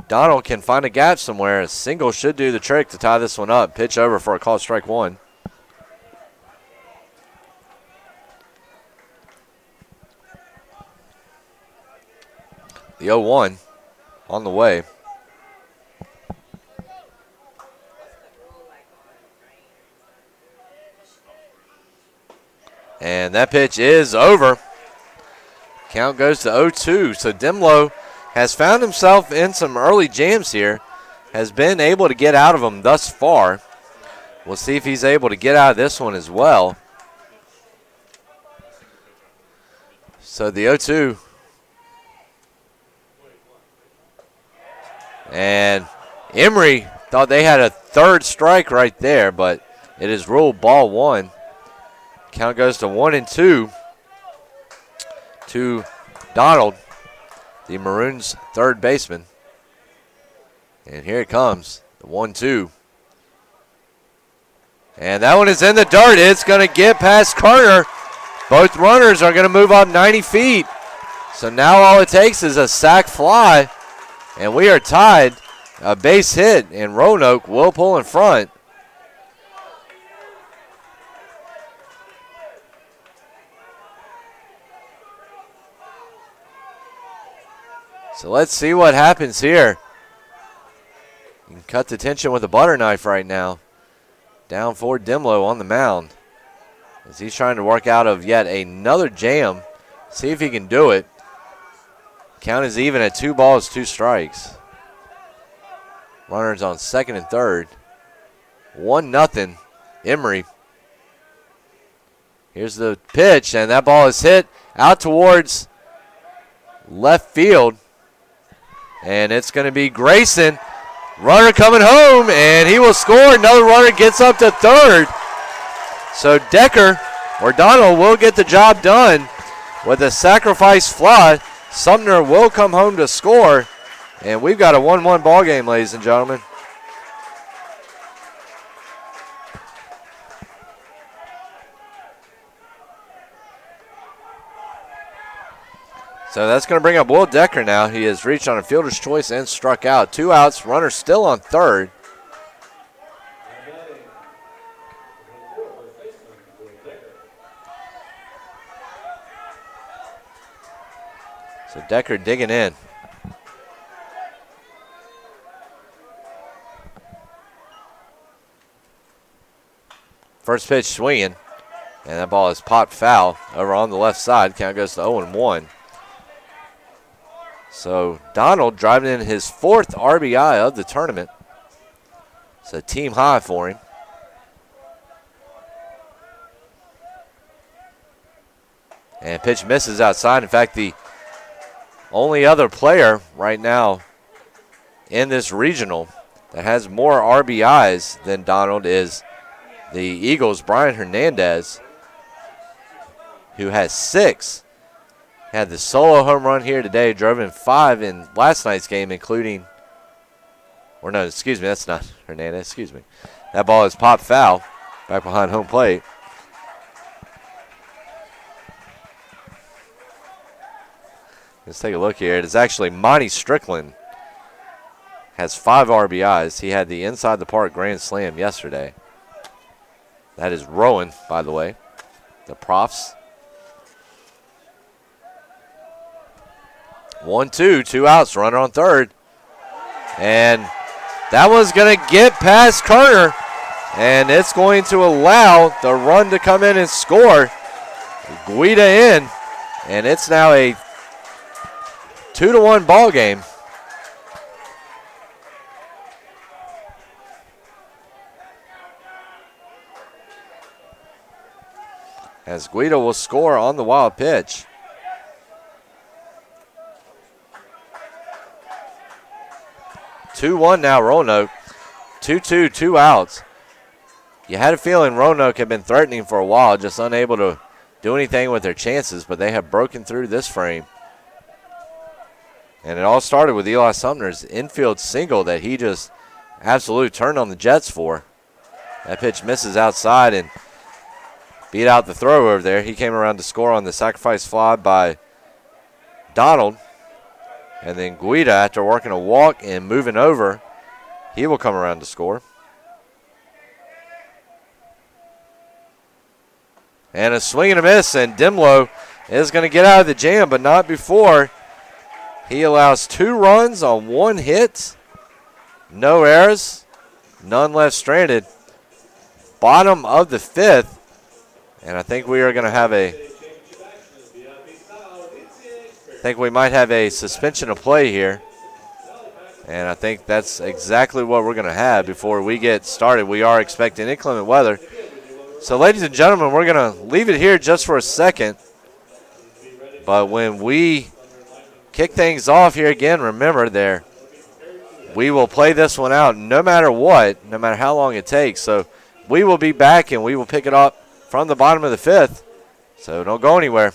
Donald can find a gap somewhere, a single should do the trick to tie this one up. Pitch over for a call, strike one. The 0-1 on the way. And that pitch is over. Count goes to 0-2. So Demlow has found himself in some early jams here, has been able to get out of them thus far. We'll see if he's able to get out of this one as well. So the 0-2. And Emory thought they had a third strike right there, but it is ruled ball one. Count goes to 1-2 to Donald, the Maroons' third baseman. And here it comes, the 1-2. And that one is in the dirt. It's going to get past Carter. Both runners are going to move up 90 feet. So now all it takes is a sac fly, and we are tied. A base hit, and Roanoke will pull in front. So let's see what happens here. You can cut the tension with a butter knife right now. Down for Demlow on the mound as he's trying to work out of yet another jam. See if he can do it. Count is even at 2 balls, 2 strikes. Runners on second and third. 1-0 Emory. Here's the pitch, and that ball is hit out towards left field. And it's going to be Grayson. Runner coming home, and he will score. Another runner gets up to third. So Donald will get the job done with a sacrifice fly. Sumner will come home to score. And we've got a 1-1 ball game, ladies and gentlemen. So that's going to bring up Will Decker now. He has reached on a fielder's choice and struck out. 2 outs, runner still on third. So Decker digging in. First pitch swinging, and that ball is popped foul over on the left side. Count goes to 0-1. So Donald driving in his 4th RBI of the tournament. It's a team high for him. And pitch misses outside. In fact, the only other player right now in this regional that has more RBIs than Donald is the Eagles' Brian Hernandez, who has 6. Had the solo home run here today, drove in 5 in last night's game, including, or no, excuse me, that's not Hernandez, excuse me. That ball is popped foul back behind home plate. Let's take a look here. It is actually Monty Strickland. Has 5 RBIs. He had the inside the park grand slam yesterday. That is Rowan, by the way, the profs. 1-2, 2 outs, runner on third. And that one's going to get past Carter, and it's going to allow the run to come in and score. Guida in, and it's now a 2-1 ball game. as Guido will score on the wild pitch. Two-one now, Roanoke. 2-2, 2 outs. You had a feeling Roanoke had been threatening for a while, just unable to do anything with their chances, but they have broken through this frame. And it all started with Eli Sumner's infield single that he just absolutely turned on the Jets for. That pitch misses outside and beat out the throw over there. He came around to score on the sacrifice fly by Donald. And then Guida, after working a walk and moving over, he will come around to score. And a swing and a miss, and Dimlow is going to get out of the jam, but not before. He allows 2 runs on 1 hit. No errors, none left stranded. Bottom of the 5th, and I think we are going to have we might have a suspension of play here. And I think that's exactly what we're going to have before we get started. We are expecting inclement weather. So, ladies and gentlemen, we're going to leave it here just for a second. But when we kick things off here again, remember we will play this one out no matter what, no matter how long it takes. So we will be back and we will pick it up from the bottom of the 5th. So don't go anywhere.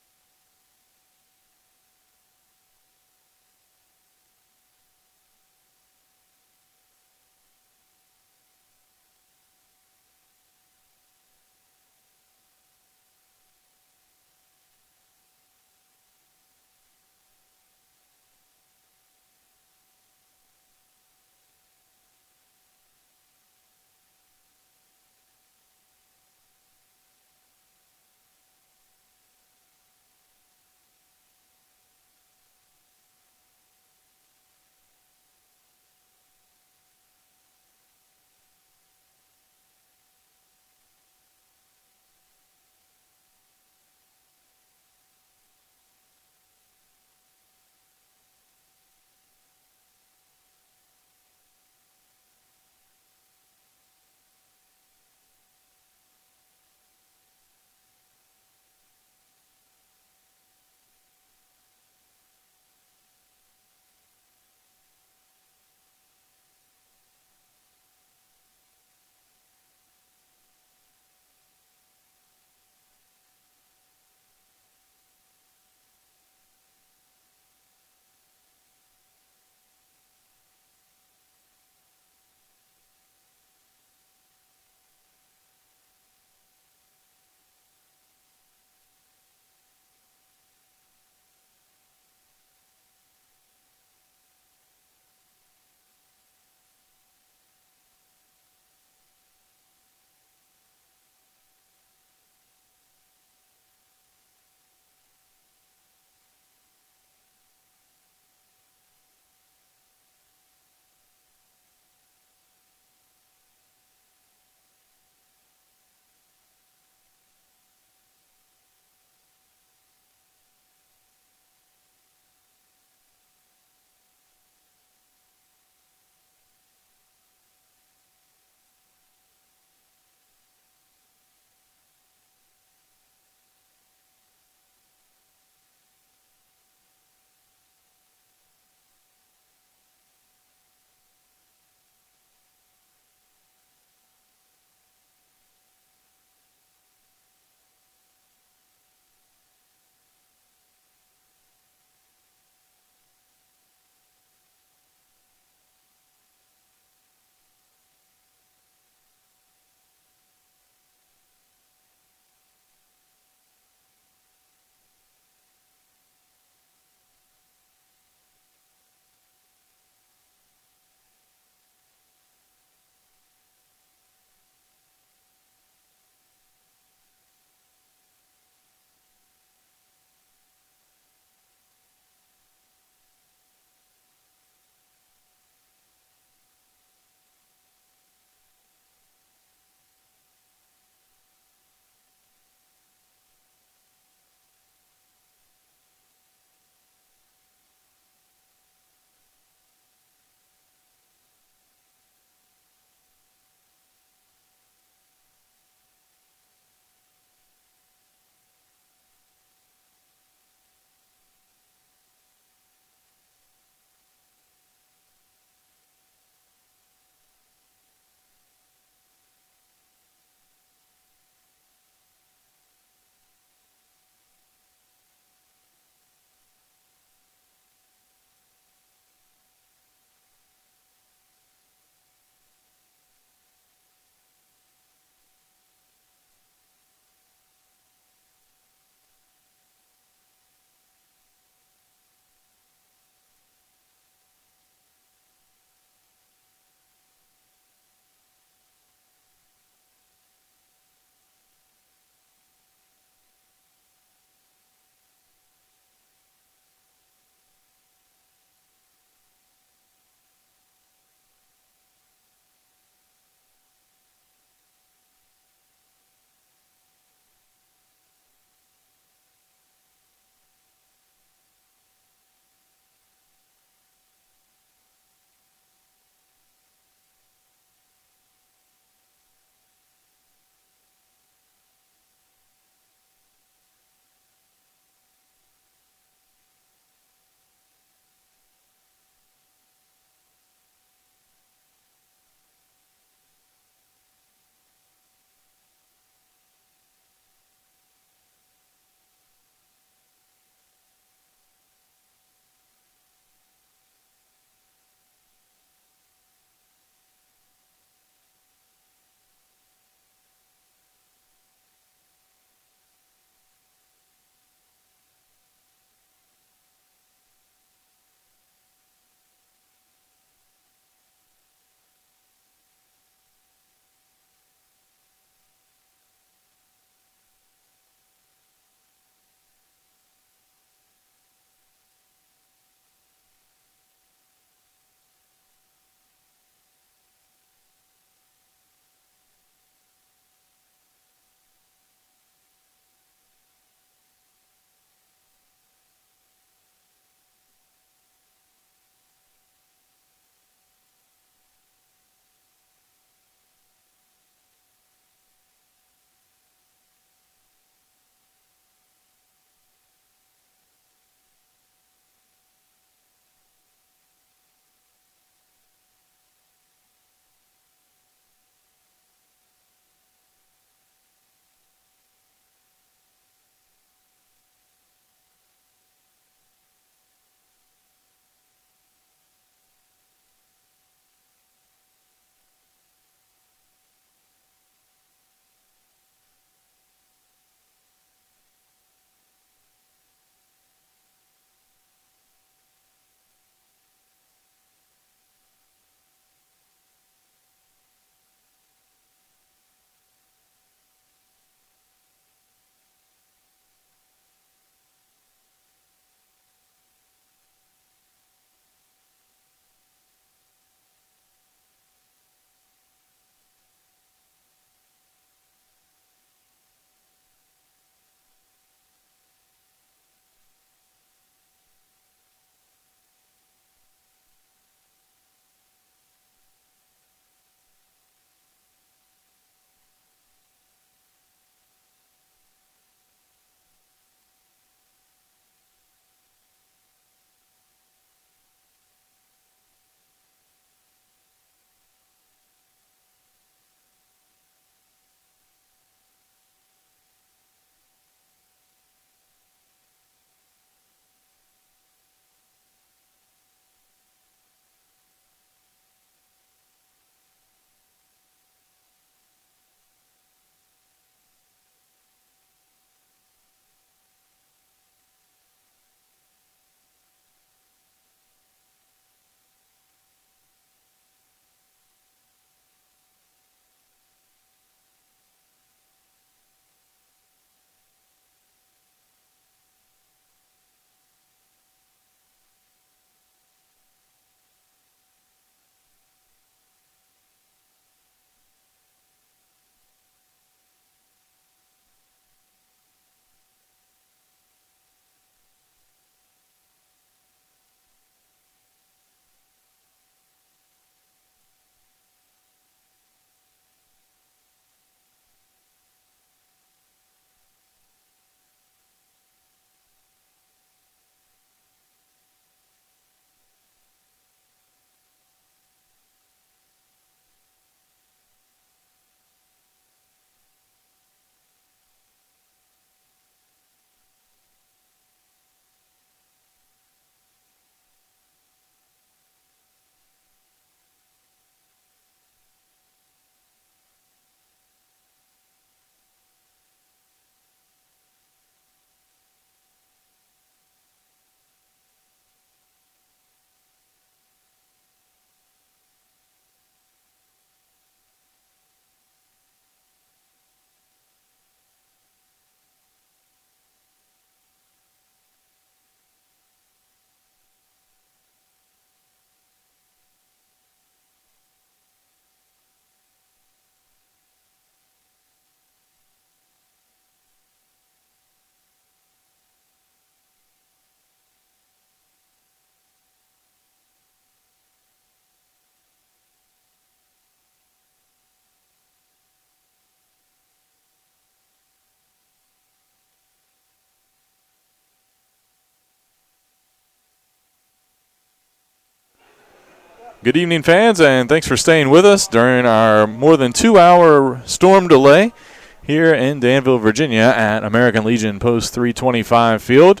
Good evening, fans, and thanks for staying with us during our more than 2-hour storm delay here in Danville, Virginia at American Legion Post 325 Field.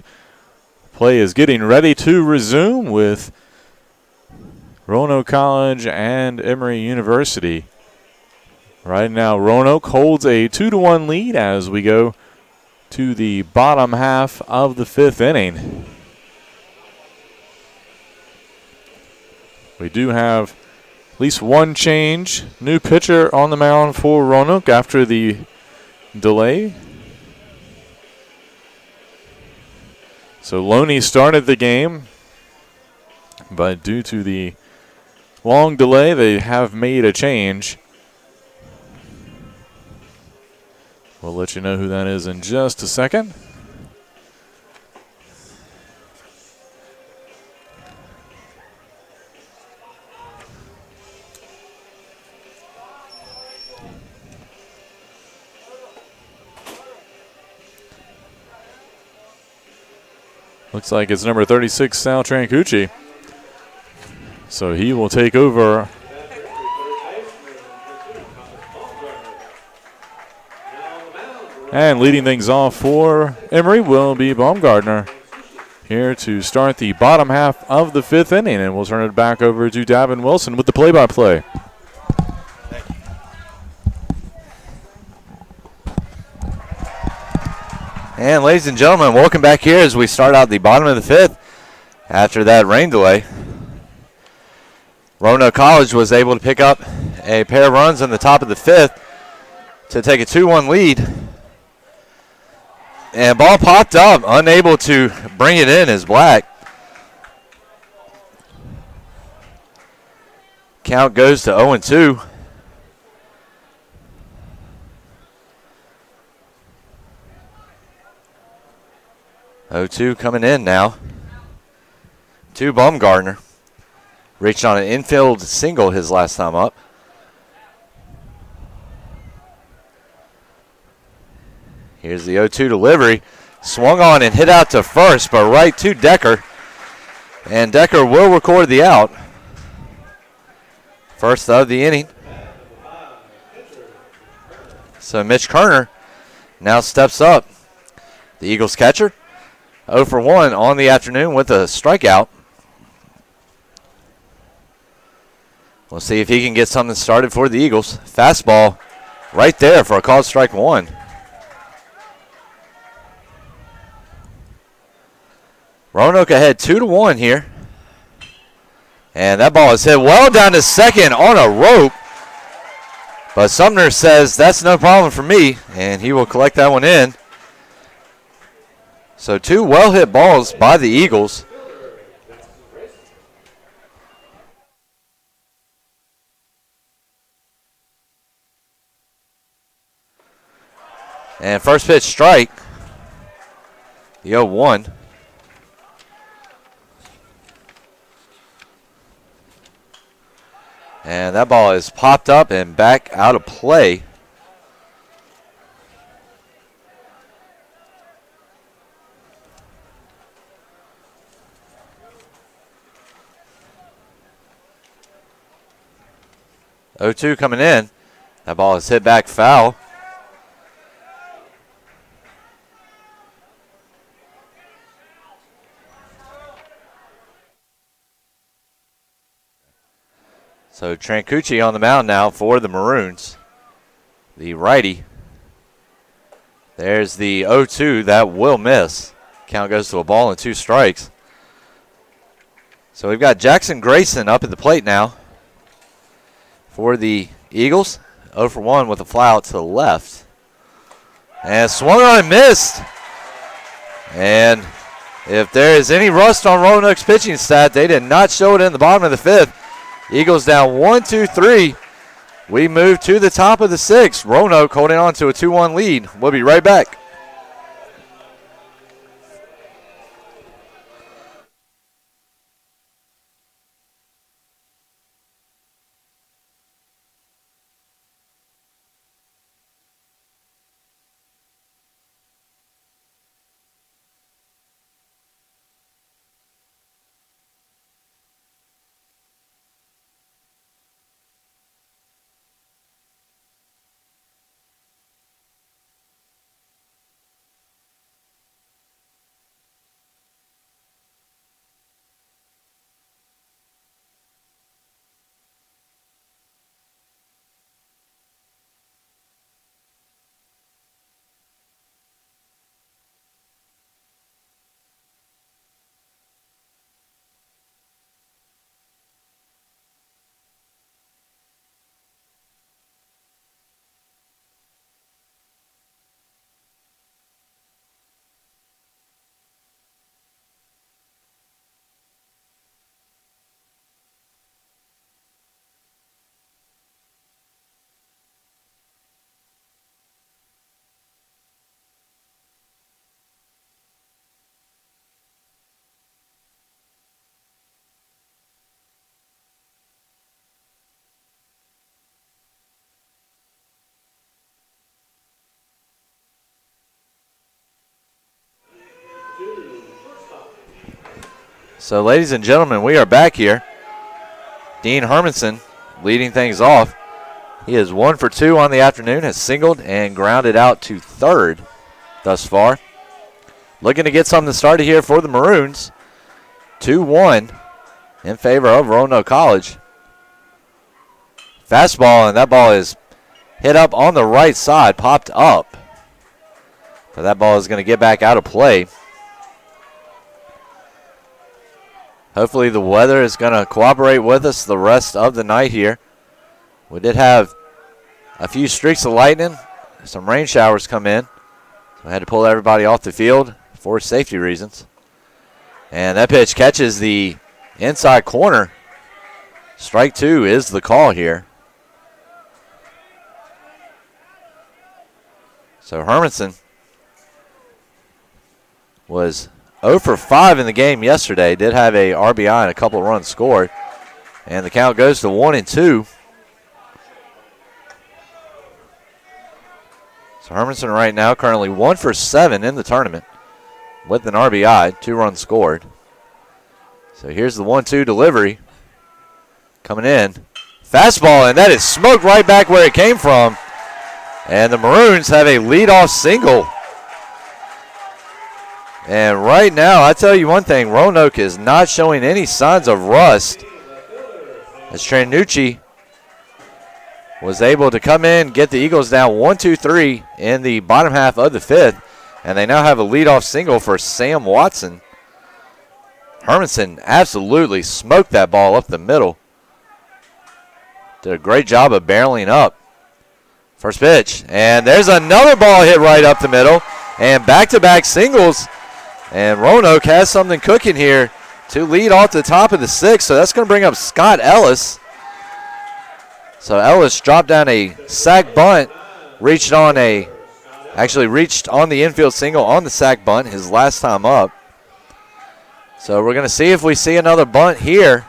Play is getting ready to resume with Roanoke College and Emory University. Right now, Roanoke holds a 2-1 lead as we go to the bottom half of the 5th inning. We do have at least one change. New pitcher on the mound for Roanoke after the delay. So Loney started the game, but due to the long delay, they have made a change. We'll let you know who that is in just a second. Looks like it's number 36, Sal Trancucci. So he will take over. And leading things off for Emory will be Baumgartner here to start the bottom half of the 5th inning. And we'll turn it back over to Davin Wilson with the play-by-play. And ladies and gentlemen, welcome back here as we start out the bottom of the 5th after that rain delay. Roanoke College was able to pick up a pair of runs in the top of the 5th to take a 2-1 lead. And ball popped up, unable to bring it in as Black. Count goes to 0-2. Coming in now to Baumgartner. Reached on an infield single his last time up. Here's the 0-2 delivery. Swung on and hit out to first, but right to Decker. And Decker will record the out. First of the inning. So Mitch Kerner now steps up. The Eagles catcher. 0 for 1 on the afternoon with a strikeout. We'll see if he can get something started for the Eagles. Fastball right there for a called strike 1. Roanoke ahead 2-1 here. And that ball is hit well down to second on a rope. But Sumner says that's no problem for me, and he will collect that one in. So 2 well-hit balls by the Eagles. And first pitch strike. The 0-1. And that ball is popped up and back out of play. Oh-2 coming in. That ball is hit back foul. So Trancucci on the mound now for the Maroons. The righty. There's the 0-2 that will miss. Count goes to a ball and 2 strikes. So we've got Jackson Grayson up at the plate now for the Eagles. 0 for 1 with a fly out to the left. And swung on and missed. And if there is any rust on Roanoke's pitching stat, they did not show it in the bottom of the 5th. Eagles down 1-2-3. We move to the top of the 6th. Roanoke holding on to a 2-1 lead. We'll be right back. So, ladies and gentlemen, we are back here. Dean Hermanson leading things off. He is 1 for 2 on the afternoon, has singled and grounded out to third thus far. Looking to get something started here for the Maroons. 2-1 in favor of Roanoke College. Fastball, and that ball is hit up on the right side, popped up. But that ball is going to get back out of play. Hopefully the weather is going to cooperate with us the rest of the night here. We did have a few streaks of lightning, some rain showers come in. So I had to pull everybody off the field for safety reasons. And that pitch catches the inside corner. Strike 2 is the call here. So Hermanson was 0 for 5 in the game yesterday. Did have a RBI and a couple of runs scored. And the count goes to 1-2. So Hermanson right now currently 1 for 7 in the tournament with an RBI, 2 runs scored. So here's the 1-2 delivery coming in. Fastball, and that is smoked right back where it came from. And the Maroons have a leadoff single. And right now, I tell you one thing, Roanoke is not showing any signs of rust. As Tranucci was able to come in, get the Eagles down 1-2-3 in the bottom half of the 5th. And they now have a leadoff single for Sam Watson. Hermanson absolutely smoked that ball up the middle. Did a great job of barreling up. First pitch, and there's another ball hit right up the middle. And back-to-back singles. And Roanoke has something cooking here to lead off the top of the 6th. So that's going to bring up Scott Ellis. So Ellis dropped down a sac bunt, reached on the infield single on the sac bunt his last time up. So we're going to see if we see another bunt here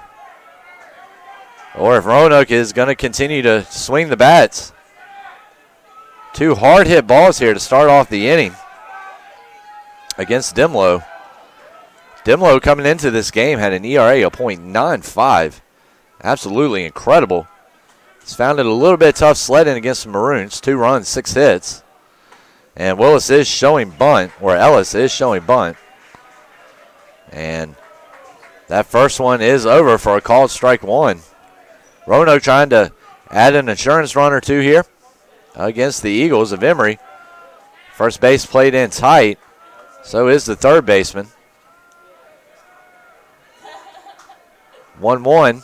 or if Roanoke is going to continue to swing the bats. 2 hard hit balls here to start off the inning against Demlow. Demlow coming into this game had an ERA of .95. Absolutely incredible. He's found it a little bit tough sledding against the Maroons. 2 runs, 6 hits. And Ellis is showing bunt. And that first one is over for a called strike 1. Roanoke trying to add an insurance run or 2 here against the Eagles of Emory. First base played in tight. So is the third baseman. 1-1.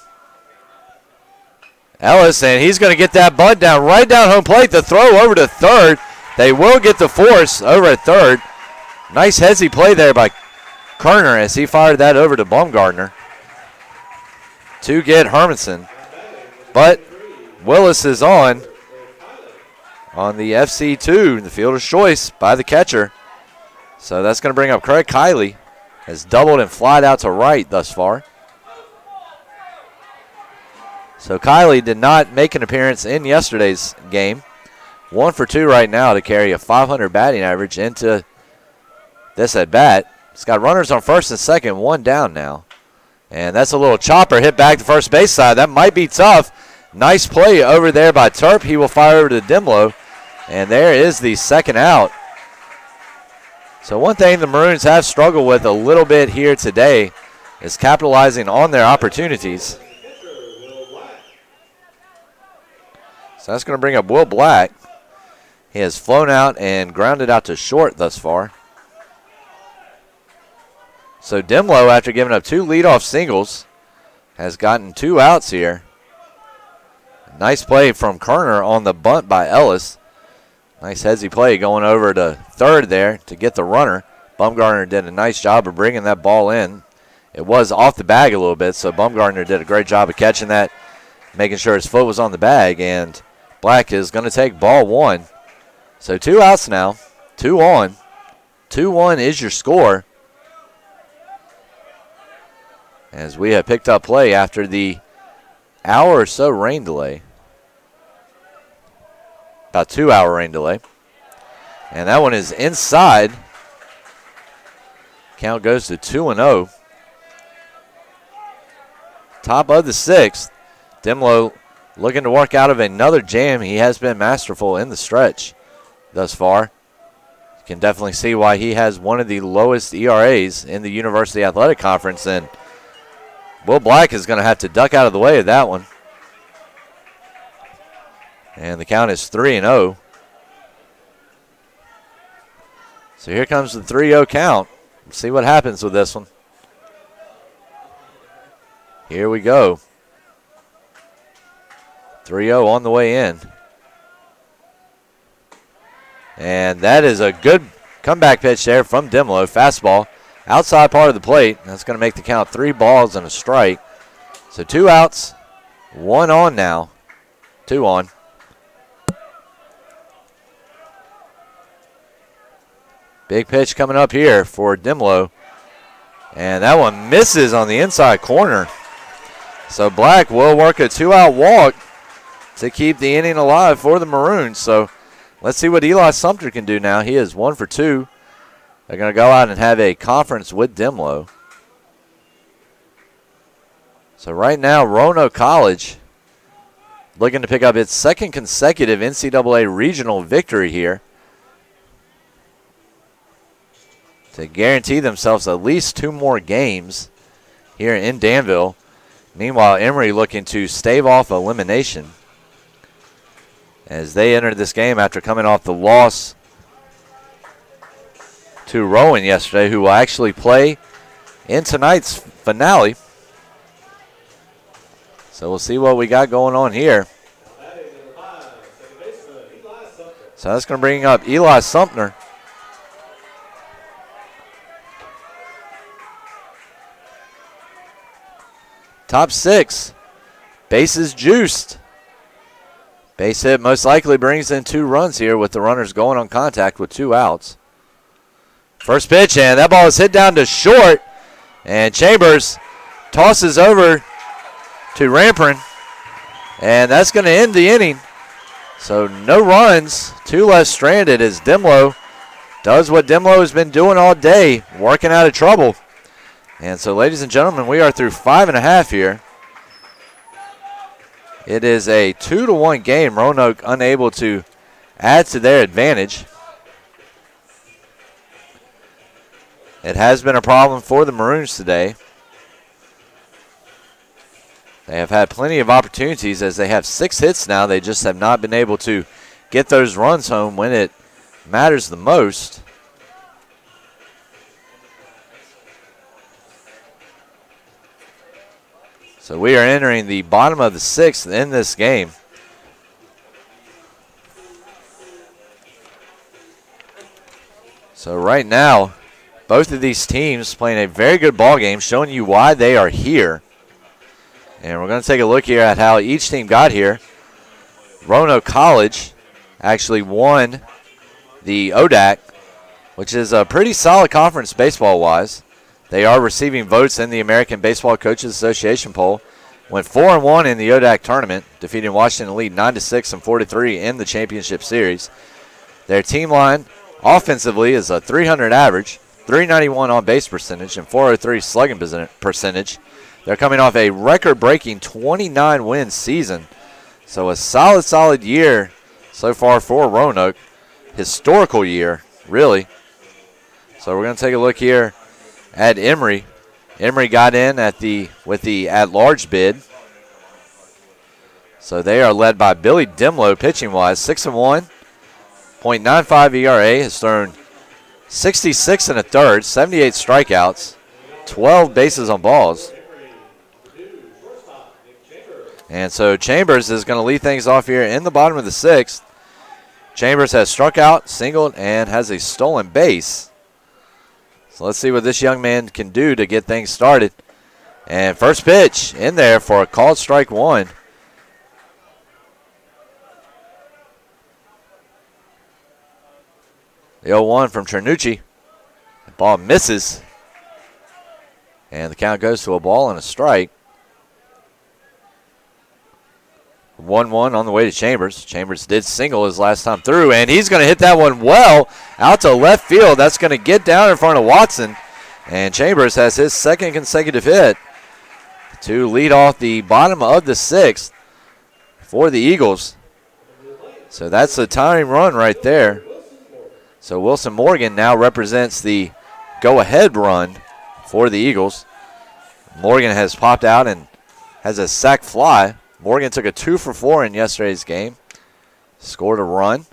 Ellis, and he's going to get that bunt down right down home plate. The throw over to third. They will get the force over at third. Nice headsy play there by Kerner as he fired that over to Baumgartner to get Hermanson. But Willis is on the FC2, the fielder's choice by the catcher. So that's going to bring up Craig Kiley. Has doubled and flied out to right thus far. So Kiley did not make an appearance in yesterday's game. 1 for 2 right now to carry a .500 batting average into this at bat. He's got runners on first and second, 1 down now. And that's a little chopper hit back to first base side. That might be tough. Nice play over there by Terp. He will fire over to Demlow. And there is the second out. So one thing the Maroons have struggled with a little bit here today is capitalizing on their opportunities. So that's going to bring up Will Black. He has flown out and grounded out to short thus far. So Demlow, after giving up 2 leadoff singles, has gotten 2 outs here. Nice play from Kerner on the bunt by Ellis. Nice headsy play going over to third there to get the runner. Baumgartner did a nice job of bringing that ball in. It was off the bag a little bit, so Baumgartner did a great job of catching that, making sure his foot was on the bag, and Black is going to take ball 1. So 2 outs now, 2 on. 2-1 is your score. As we have picked up play after the hour or so rain delay. About 2-hour rain delay. And that one is inside. Count goes to 2-0. top of the sixth. Dimlow looking to work out of another jam. He has been masterful in the stretch thus far. You can definitely see why he has one of the lowest ERAs in the University Athletic Conference, and Will Black is going to have to duck out of the way of that one. And the count is 3-0. So here comes the 3-0 count. Let's see what happens with this one. Here we go. 3-0 on the way in. And that is a good comeback pitch there from Dimlow. Fastball, outside part of the plate. That's going to make the count 3 balls and a strike. So 2 outs, 1 on now. 2 on. Big pitch coming up here for Dimlow. And that one misses on the inside corner. So Black will work a 2-out walk to keep the inning alive for the Maroons. So let's see what Eli Sumter can do now. He is 1 for 2. They're going to go out and have a conference with Dimlow. So right now, Roanoke College looking to pick up its second consecutive NCAA regional victory here to guarantee themselves at least 2 more games here in Danville. Meanwhile, Emory looking to stave off elimination as they entered this game after coming off the loss to Rowan yesterday, who will actually play in tonight's finale. So we'll see what we got going on here. So that's going to bring up Eli Sumter. Top 6, bases juiced. Base hit most likely brings in 2 runs here with the runners going on contact with 2 outs. First pitch, and that ball is hit down to short. And Chambers tosses over to Ramprin. And that's going to end the inning. So no runs, 2 left stranded as Dimlow does what Dimlow has been doing all day, working out of trouble. And so, ladies and gentlemen, we are through 5.5 here. It is a 2-1 game. Roanoke unable to add to their advantage. It has been a problem for the Maroons today. They have had plenty of opportunities as they have 6 hits now. They just have not been able to get those runs home when it matters the most. So we are entering the bottom of the 6th in this game. So right now, both of these teams playing a very good ball game, showing you why they are here. And we're going to take a look here at how each team got here. Roanoke College actually won the ODAC, which is a pretty solid conference baseball-wise. They are receiving votes in the American Baseball Coaches Association poll. Went 4-1 in the ODAC tournament, defeating Washington Elite 9-6 and 4-3 in the championship series. Their team line offensively is a .300 average, .391 on base percentage, and .403 slugging percentage. They're coming off a record-breaking 29-win season. So a solid year so far for Roanoke. Historical year, really. So we're going to take a look here at Emory. Emory got in with the at-large bid. So they are led by Billy Dimlow pitching-wise, 6-1, .95 ERA, has thrown 66 1/3, 78 strikeouts, 12 bases on balls. And so Chambers is going to lead things off here in the bottom of the 6th. Chambers has struck out, singled, and has a stolen base. So let's see what this young man can do to get things started. And first pitch in there for a called strike 1. The 0-1 from Cernucci. The ball misses. And the count goes to a ball and a strike. 1-1 on the way to Chambers. Chambers did single his last time through, and he's going to hit that one well out to left field. That's going to get down in front of Watson, and Chambers has his second consecutive hit to lead off the bottom of the 6th for the Eagles. So that's the tying run right there. So Wilson Morgan now represents the go-ahead run for the Eagles. Morgan has popped out and has a sac fly. Morgan took a 2 for 4 in yesterday's game. Scored a run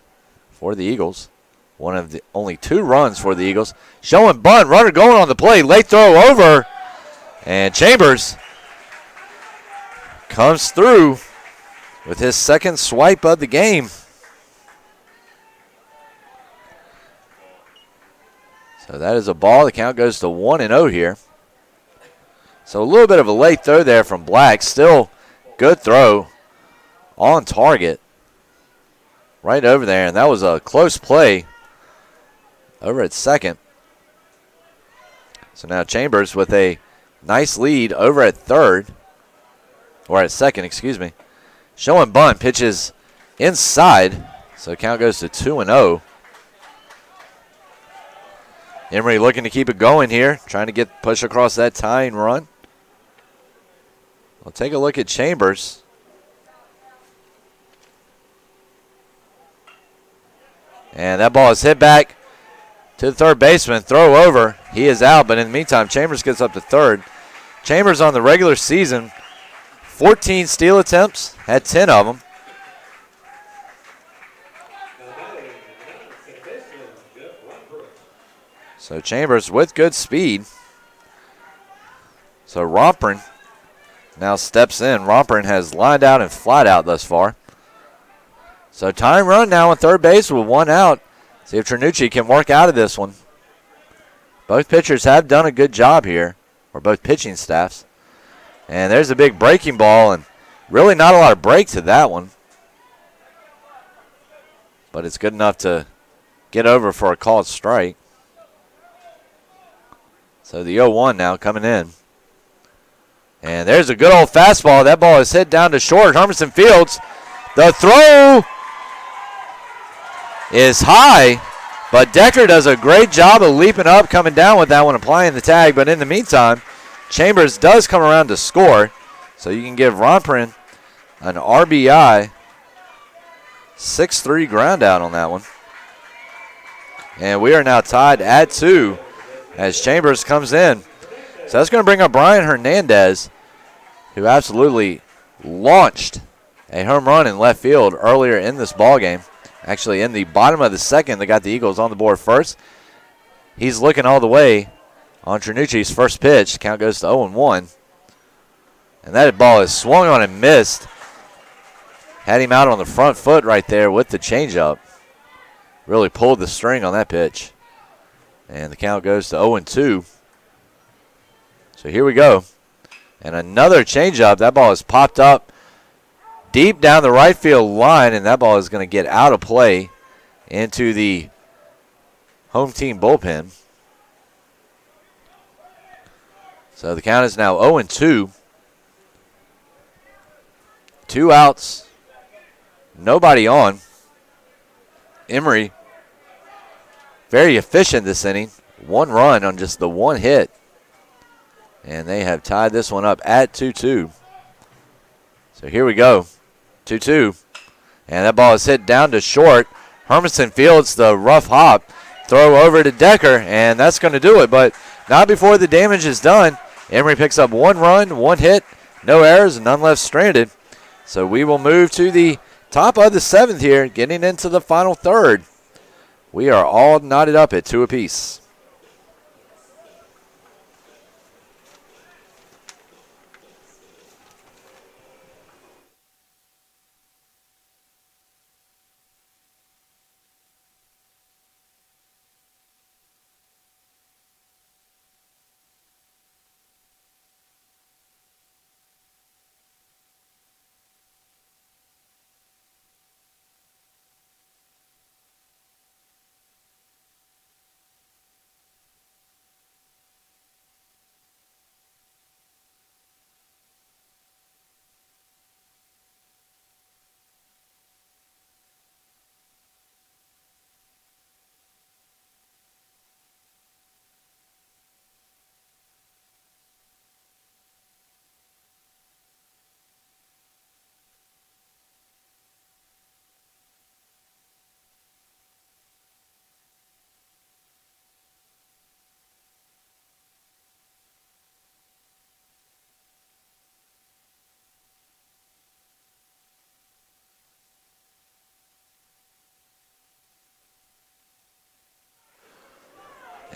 for the Eagles. One of the only 2 runs for the Eagles. Showing bunt, runner going on the play. Late throw over. And Chambers comes through with his second swipe of the game. So that is a ball. The count goes to 1-0 here. So a little bit of a late throw there from Black. Still good throw on target. Right over there. And that was a close play over at second. So now Chambers with a nice lead over at third. Or at second, excuse me. Showing bunt, pitches inside. So the count goes to 2-0. Emory looking to keep it going here. Trying to push across that tying run. We'll take a look at Chambers. And that ball is hit back to the third baseman. Throw over. He is out, but in the meantime, Chambers gets up to third. Chambers on the regular season, 14 steal attempts, had 10 of them. So Chambers with good speed. So Romper now steps in. Romper has lined out and flied out thus far. So tying run now on third base with 1 out. See if Trinucci can work out of this one. Both pitchers have done a good job here, or both pitching staffs. And there's a big breaking ball, and really not a lot of break to that one. But it's good enough to get over for a called strike. So the 0-1 now coming in. And there's a good old fastball. That ball is hit down to short. Hermanson Fields. The throw is high, but Decker does a great job of leaping up, coming down with that one, applying the tag. But in the meantime, Chambers does come around to score. So you can give Romperin an RBI 6-3 ground out on that one. And we are now tied at 2 as Chambers comes in. So that's going to bring up Brian Hernandez, who absolutely launched a home run in left field earlier in this ballgame. Actually, in the bottom of the second, they got the Eagles on the board first. He's looking all the way on Trinucci's first pitch. Count goes to 0-1. And that ball is swung on and missed. Had him out on the front foot right there with the changeup. Really pulled the string on that pitch. And the count goes to 0-2. So here we go. And another changeup. That ball is popped up deep down the right field line, and that ball is going to get out of play into the home team bullpen. So the count is now 0-2. 2 outs. Nobody on. Emory, very efficient this inning. 1 run on just the 1 hit. And they have tied this one up at 2-2. So here we go. 2-2. And that ball is hit down to short. Hermanson Fields the rough hop. Throw over to Decker, and that's going to do it. But not before the damage is done. Emory picks up 1 run, 1 hit, no errors, and none left stranded. So we will move to the top of the 7th here, getting into the final third. We are all knotted up at 2 apiece.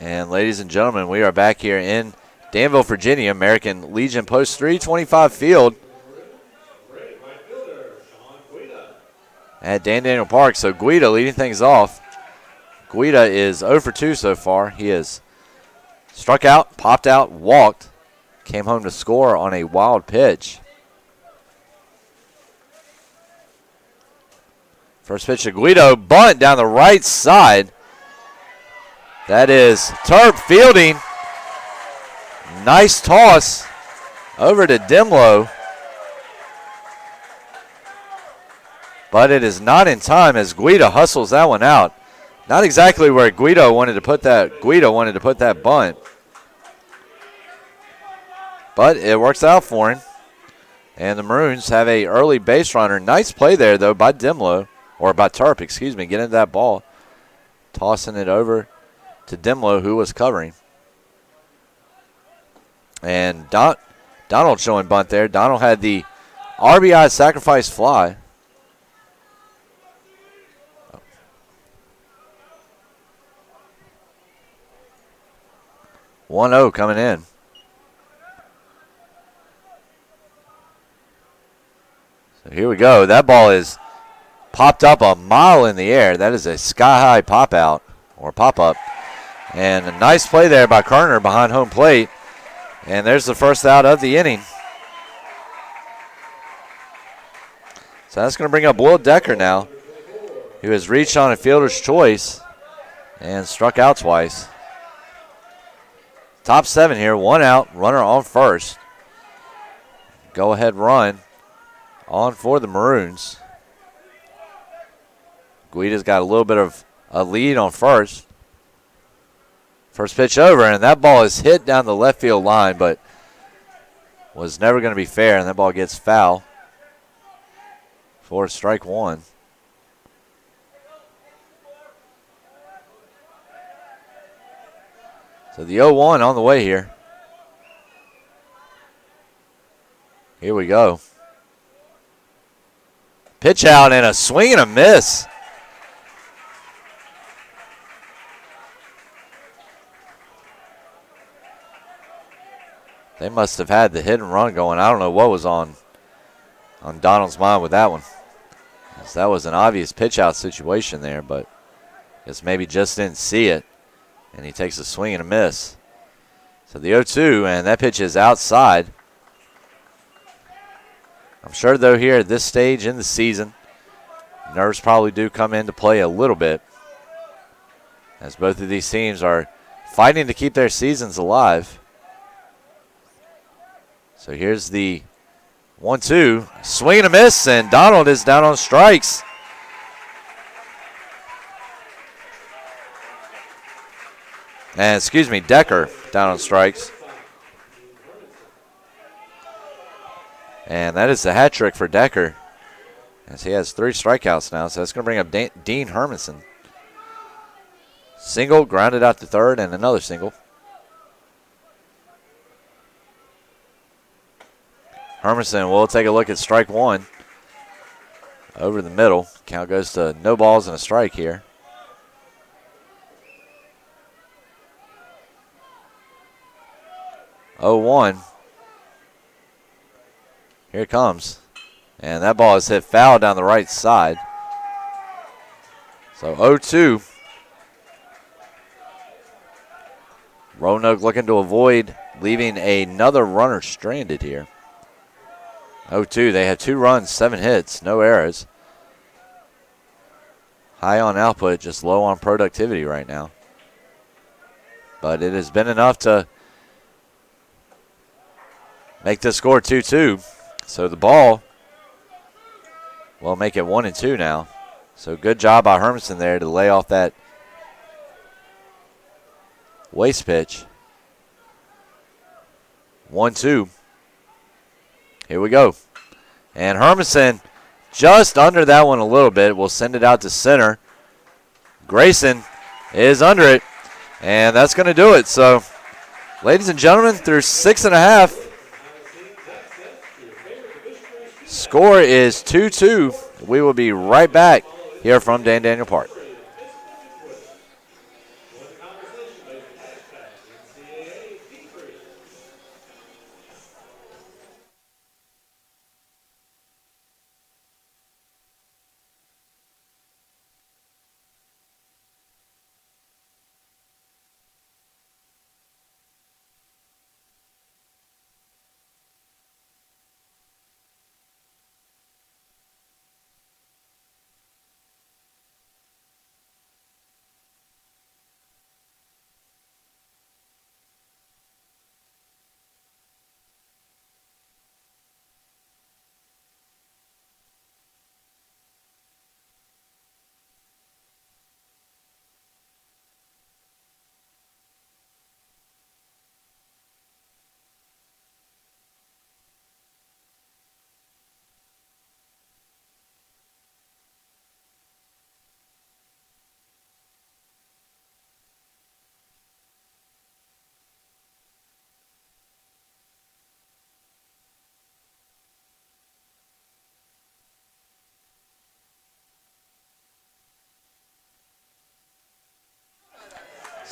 And ladies and gentlemen, we are back here in Danville, Virginia, American Legion Post 325 field at Dan Daniel Park. So Guida leading things off. Guida is 0 for 2 so far. He has struck out, popped out, walked, came home to score on a wild pitch. First pitch to Guido, bunt down the right side. That is Terp fielding. Nice toss over to Demlow. But it is not in time as Guido hustles that one out. Not exactly where Guido wanted to put that bunt. But it works out for him. And the Maroons have a early base runner. Nice play there, though, by Demlow. Or by Terp, excuse me, getting that ball. Tossing it over to Demlow, who was covering. And Donald showing bunt there. Donald had the RBI sacrifice fly. Oh. 1-0 coming in. So here we go. That ball is popped up a mile in the air. That is a sky-high pop-out or pop-up. And a nice play there by Kerner behind home plate. And there's the first out of the inning. So that's going to bring up Will Decker now, who has reached on a fielder's choice and struck out twice. Top 7 here, 1 out, runner on first. Go-ahead run on for the Maroons. Guida's got a little bit of a lead on first. First pitch over, and that ball is hit down the left field line, but was never going to be fair, and that ball gets foul for strike one. So the 0-1 on the way here. Here we go. Pitch out and a swing and a miss. They must have had the hit and run going. I don't know what was on Donald's mind with that one. So that was an obvious pitch out situation there, but I guess maybe just didn't see it. And he takes a swing and a miss. So the 0-2, and that pitch is outside. I'm sure, though, here at this stage in the season, nerves probably do come into play a little bit, as both of these teams are fighting to keep their seasons alive. So here's the 1-2, swing and a miss, and Donald is down on strikes. And, excuse me, Decker down on strikes. And that is the hat trick for Decker, as he has 3 strikeouts now. So that's going to bring up Dean Hermanson. Single, grounded out to third, and another single. Hermanson will take a look at strike one over the middle. Count goes to no balls and a strike here. Oh, 1. Here it comes. And that ball is hit foul down the right side. So 0-2. Roanoke looking to avoid leaving another runner stranded here. 0-2. They have 2 runs, 7 hits, no errors. High on output, just low on productivity right now. But it has been enough to make the score 2-2. So the ball will make it 1-2 now. So good job by Hermanson there to lay off that waste pitch. 1-2. Here we go. And Hermanson just under that one a little bit. We'll send it out to center. Grayson is under it. And that's going to do it. So, ladies and gentlemen, through 6.5. Score is 2-2. We will be right back here from Dan Daniel Park.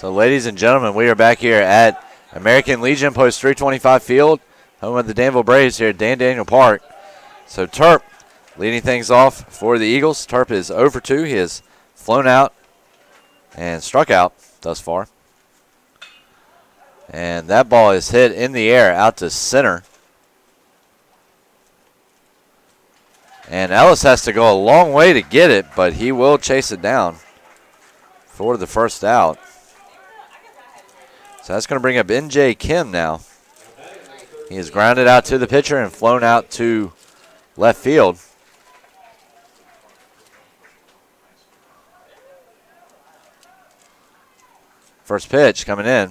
So, ladies and gentlemen, we are back here at American Legion Post 325 Field, home of the Danville Braves here at Dan Daniel Park. So, Terp leading things off for the Eagles. Terp is 0 for 2. He has flown out and struck out thus far. And that ball is hit in the air out to center. And Ellis has to go a long way to get it, but he will chase it down for the first out. So that's going to bring up N.J. Kim now. He is grounded out to the pitcher and flown out to left field. First pitch coming in.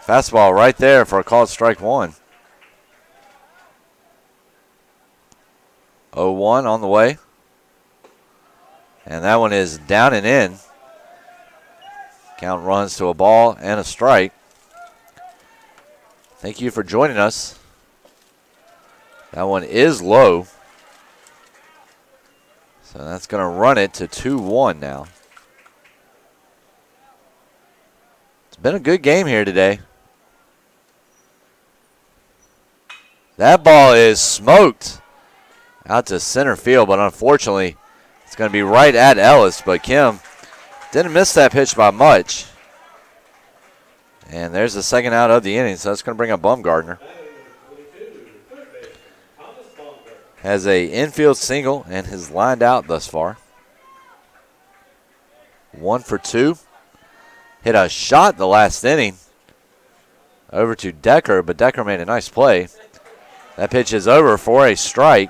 Fastball right there for a called strike one. 0-1 on the way. And that one is down and in. Count runs to a ball and a strike. Thank you for joining us. That one is low. So that's going to run it to 2-1 now. It's been a good game here today. That ball is smoked out to center field, but unfortunately it's going to be right at Ellis, but Kim didn't miss that pitch by much. And there's the second out of the inning, so that's going to bring up Baumgartner. Has a infield single and has lined out thus far. 1 for 2. Hit a shot the last inning over to Decker, but Decker made a nice play. That pitch is over for a strike.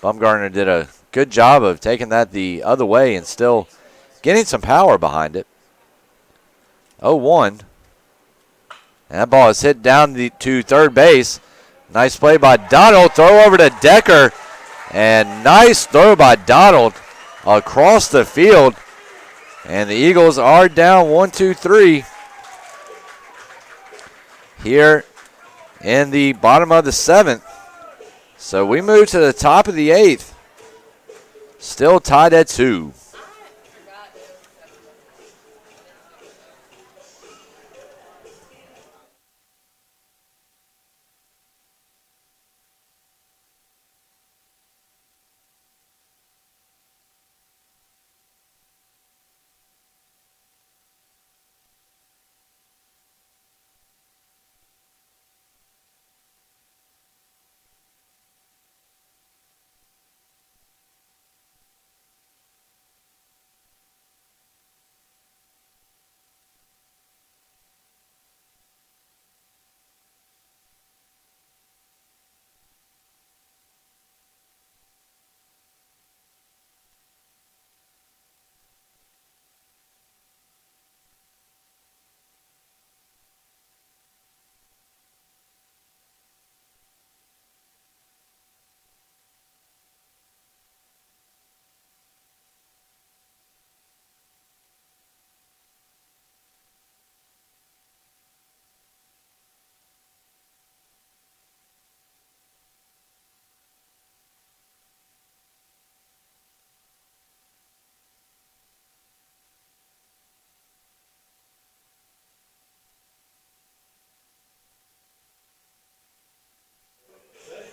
Baumgartner did a good job of taking that the other way and still getting some power behind it. 0-1. And that ball is hit down to third base. Nice play by Donald. Throw over to Decker. And nice throw by Donald across the field. And the Eagles are down 1-2-3 here in the bottom of the 7th. So we move to the top of the 8th. Still tied at 2.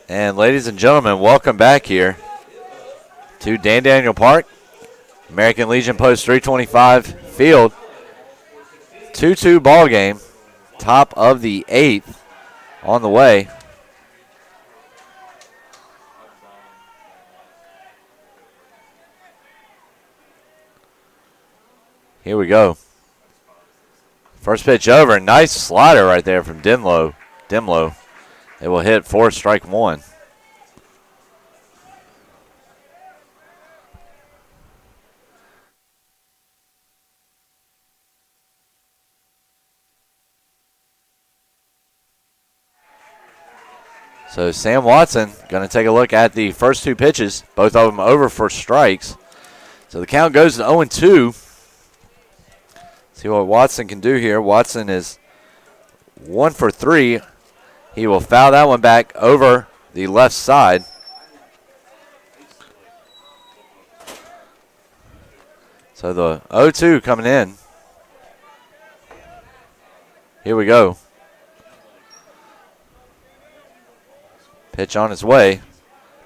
And ladies and gentlemen, welcome back here to Dan Daniel Park, American Legion Post 325 Field. 2-2 ball game, top of the 8th on the way. Here we go. First pitch over. Nice slider right there from Dimlow. It will hit for strike one. So Sam Watson going to take a look at the first two pitches, both of them over for strikes. So the count goes to 0-2. See what Watson can do here. Watson is 1 for 3. He will foul that one back over the left side. So the 0-2 coming in. Here we go. Pitch on its way.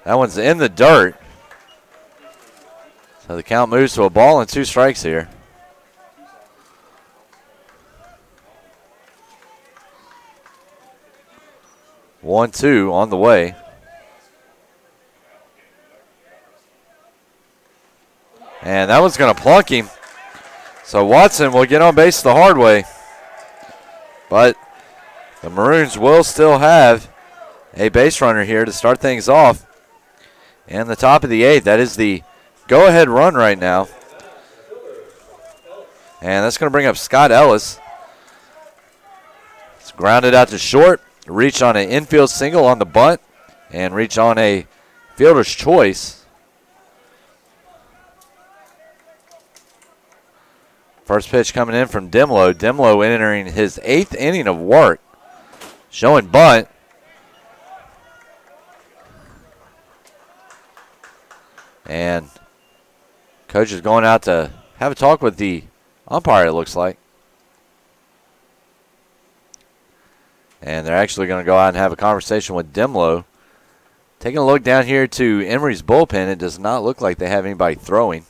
That one's in the dirt. So the count moves to a ball and 2 strikes here. One, 2 on the way. And that one's going to plunk him. So Watson will get on base the hard way. But the Maroons will still have a base runner here to start things off. And the top of the 8th, that is the go-ahead run right now. And that's going to bring up Scott Ellis. It's grounded out to short. Reach on an infield single on the bunt. And reach on a fielder's choice. First pitch coming in from Dimlow. Dimlow entering his 8th inning of work. Showing bunt. And coach is going out to have a talk with the umpire, it looks like. And they're actually going to go out and have a conversation with Dimlow. Taking a look down here to Emory's bullpen, it does not look like they have anybody throwing.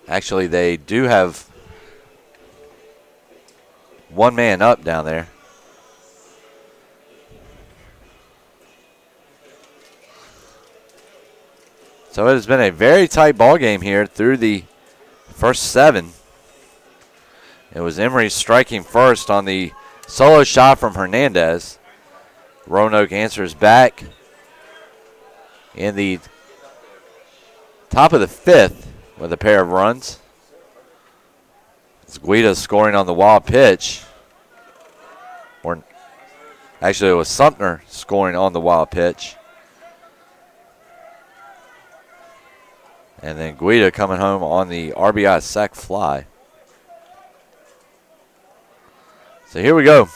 Actually, they do have one man up down there. So it has been a very tight ball game here through the first 7. It was Emory striking first on the solo shot from Hernandez. Roanoke answers back in the top of the 5th with a pair of runs. It's Guida scoring on the wild pitch. Or actually, it was Sumner scoring on the wild pitch. And then Guida coming home on the RBI sac fly. So here we go.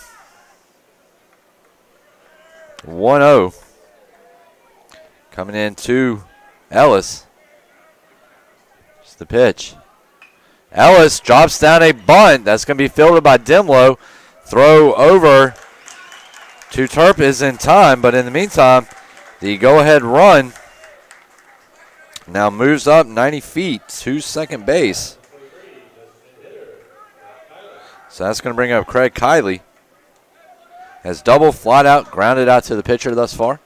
1-0. Coming in to Ellis. Just the pitch. Ellis drops down a bunt. That's going to be fielded by Dimlow. Throw over to Turp is in time, but in the meantime, the go-ahead run now moves up 90 feet to second base. So that's going to bring up Craig Kiley. Has double, flat out, grounded out to the pitcher thus far.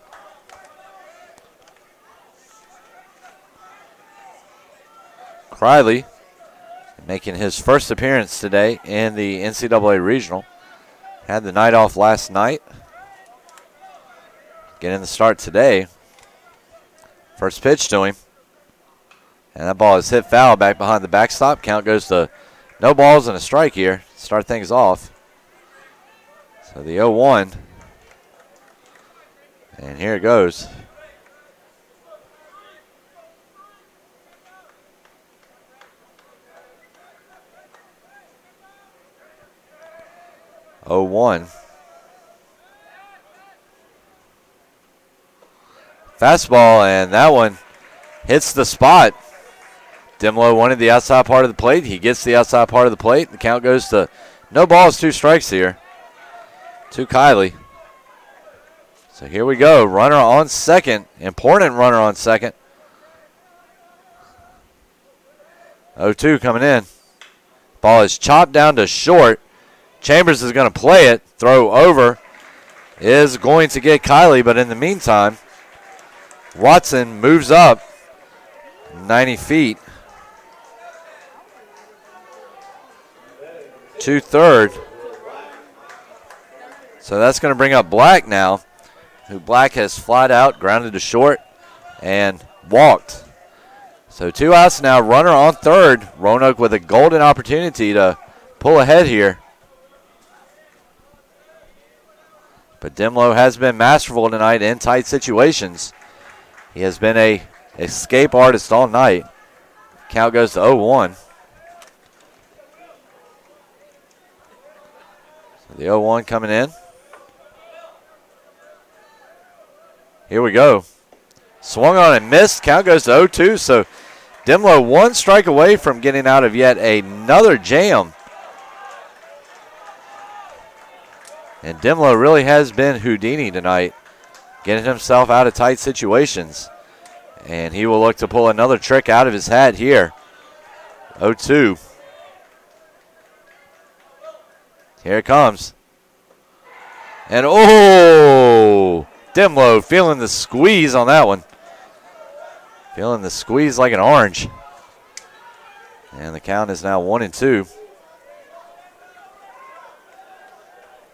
Kiley making his first appearance today in the NCAA Regional. Had the night off last night. Getting the start today. First pitch to him. And that ball is hit foul back behind the backstop. Count goes to no balls and a strike here. Start things off. So the 0-1. And here it goes. Fastball, and that one hits the spot. Dimlow wanted the outside part of the plate. He gets the outside part of the plate. The count goes to no balls, 2 strikes here to Kiley. So here we go. Runner on second. Important runner on second. 0-2 coming in. Ball is chopped down to short. Chambers is going to play it. Throw over is going to get Kiley, but in the meantime, Watson moves up 90 feet to third. So that's going to bring up Black now, who Black has flied out, grounded to short, and walked. So 2 outs now, runner on third. Roanoke with a golden opportunity to pull ahead here. But Dimlow has been masterful tonight in tight situations. He has been a escape artist all night. Count goes to 0-1. So the 0-1 coming in. Here we go. Swung on and missed. Count goes to 0-2. So Dimlow one strike away from getting out of yet another jam. And Dimlow really has been Houdini tonight, getting himself out of tight situations. And he will look to pull another trick out of his hat here. 0-2. Here it comes. And oh, Dimlow feeling the squeeze on that one. Feeling the squeeze like an orange. And the count is now 1-2.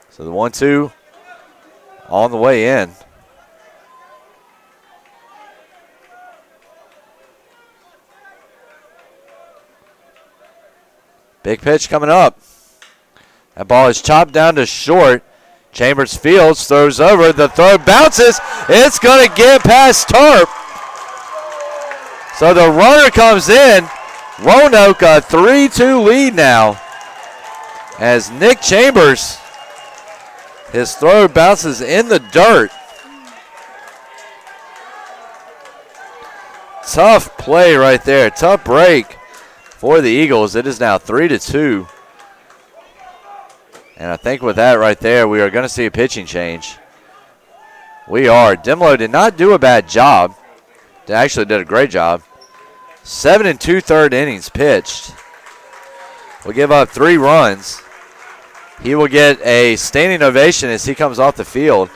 So the 1-2 on the way in. Big pitch coming up. That ball is chopped down to short. Chambers fields, throws over. The throw bounces. It's going to get past Tarp. So the runner comes in. Roanoke a 3-2 lead now. As Nick Chambers, his throw bounces in the dirt. Tough play right there. Tough break for the Eagles. It is now 3-2. And I think with that right there, we are going to see a pitching change. We are. Dimlow did not do a bad job. They actually did a great job. 7 2/3 innings pitched. We'll give up 3 runs. He will get a standing ovation as he comes off the field.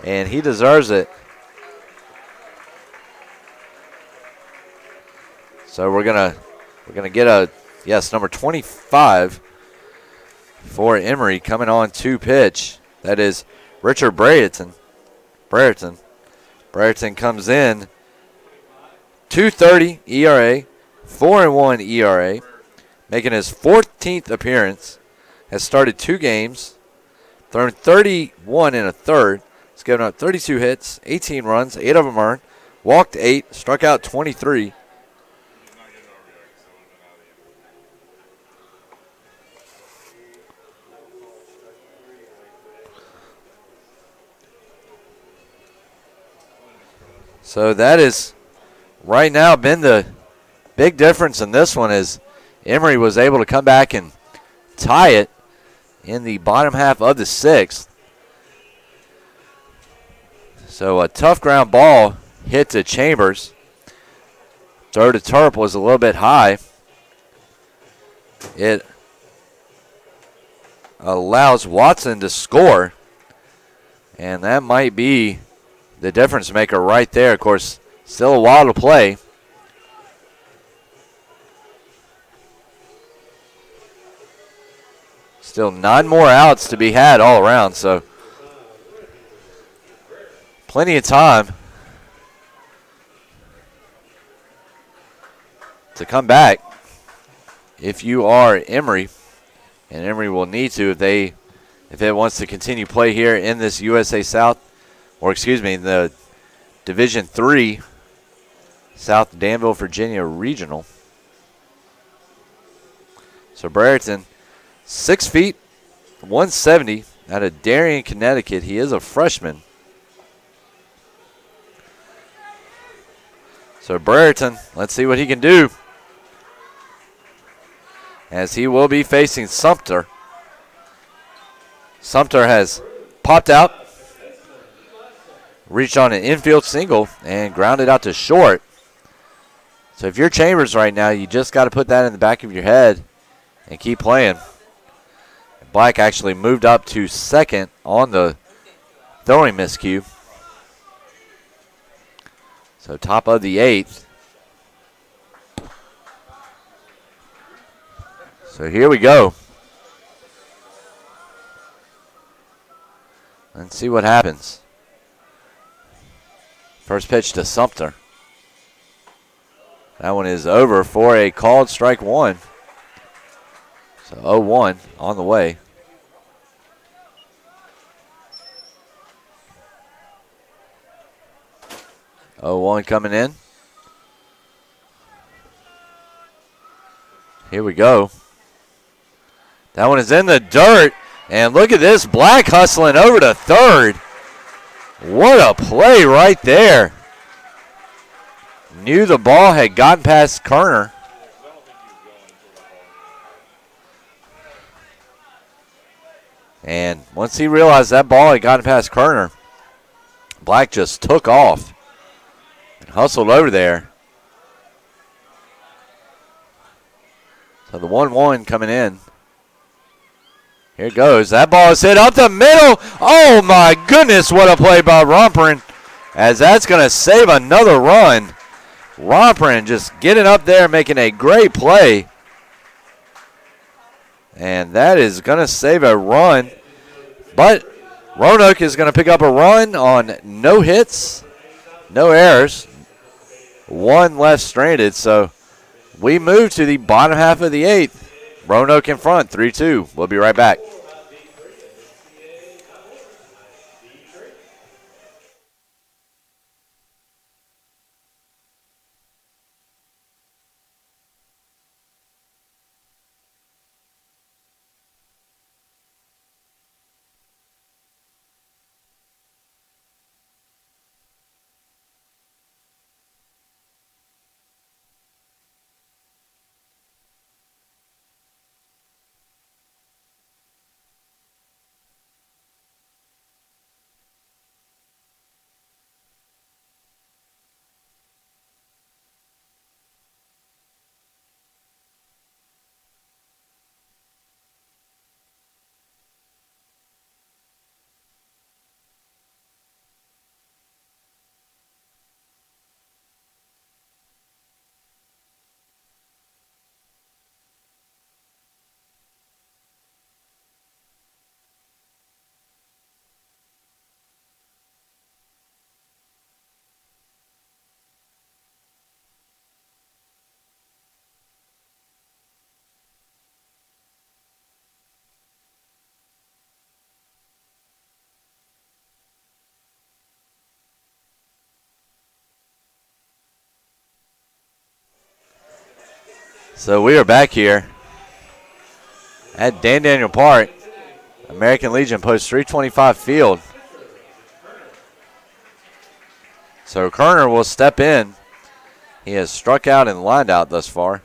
And he deserves it. So we're gonna get a number 25 for Emory coming on to pitch. That is Richard Brereton. Brereton comes in 2.30 ERA, 4.1 ERA, making his 14th appearance. Has started 2 games, thrown 31 1/3. He's given up 32 hits, 18 runs, 8 of them earned, walked 8, struck out 23. So that is right now been the big difference in this one, is Emory was able to come back and tie it in the bottom half of the 6th. So a tough ground ball hit to Chambers. Throw to Turp was a little bit high. It allows Watson to score, and that might be the difference maker right there. Of course, still a while to play. Still 9 more outs to be had all around, so plenty of time to come back if you are Emory, and Emory will need to if it wants to continue play here in this USA South, or excuse me, the Division III South Danville, Virginia Regional. So Brereton, 6 feet, 170, out of Darien, Connecticut. He is a freshman. So Brereton, let's see what he can do, as he will be facing Sumter. Sumter has popped out, reached on an infield single, and grounded out to short. So if you're Chambers right now, you just got to put that in the back of your head and keep playing. Black actually moved up to second on the throwing miscue. So top of the 8th. So here we go. Let's see what happens. First pitch to Sumter. That one is over for a called strike 1. So 0-1 on the way. Oh, 0-1 coming in. Here we go. That one is in the dirt. And look at this, Black hustling over to third. What a play right there. knew the ball had gotten past Kerner. And once he realized that ball had gotten past Kerner, Black just took off and hustled over there. So the 1-1 coming in. Here it goes. That ball is hit up the middle. Oh, my goodness, what a play by Romperin, as that's going to save another run. Romperin just getting up there, making a great play. And that is going to save a run. But Roanoke is going to pick up a run on no hits, no errors, one left stranded. So we move to the bottom half of the eighth. Roanoke in front, 3-2. We'll be right back. So we are back here at Dan Daniel Park, American Legion Post 325 field. So Kerner will step in. He has struck out and lined out thus far.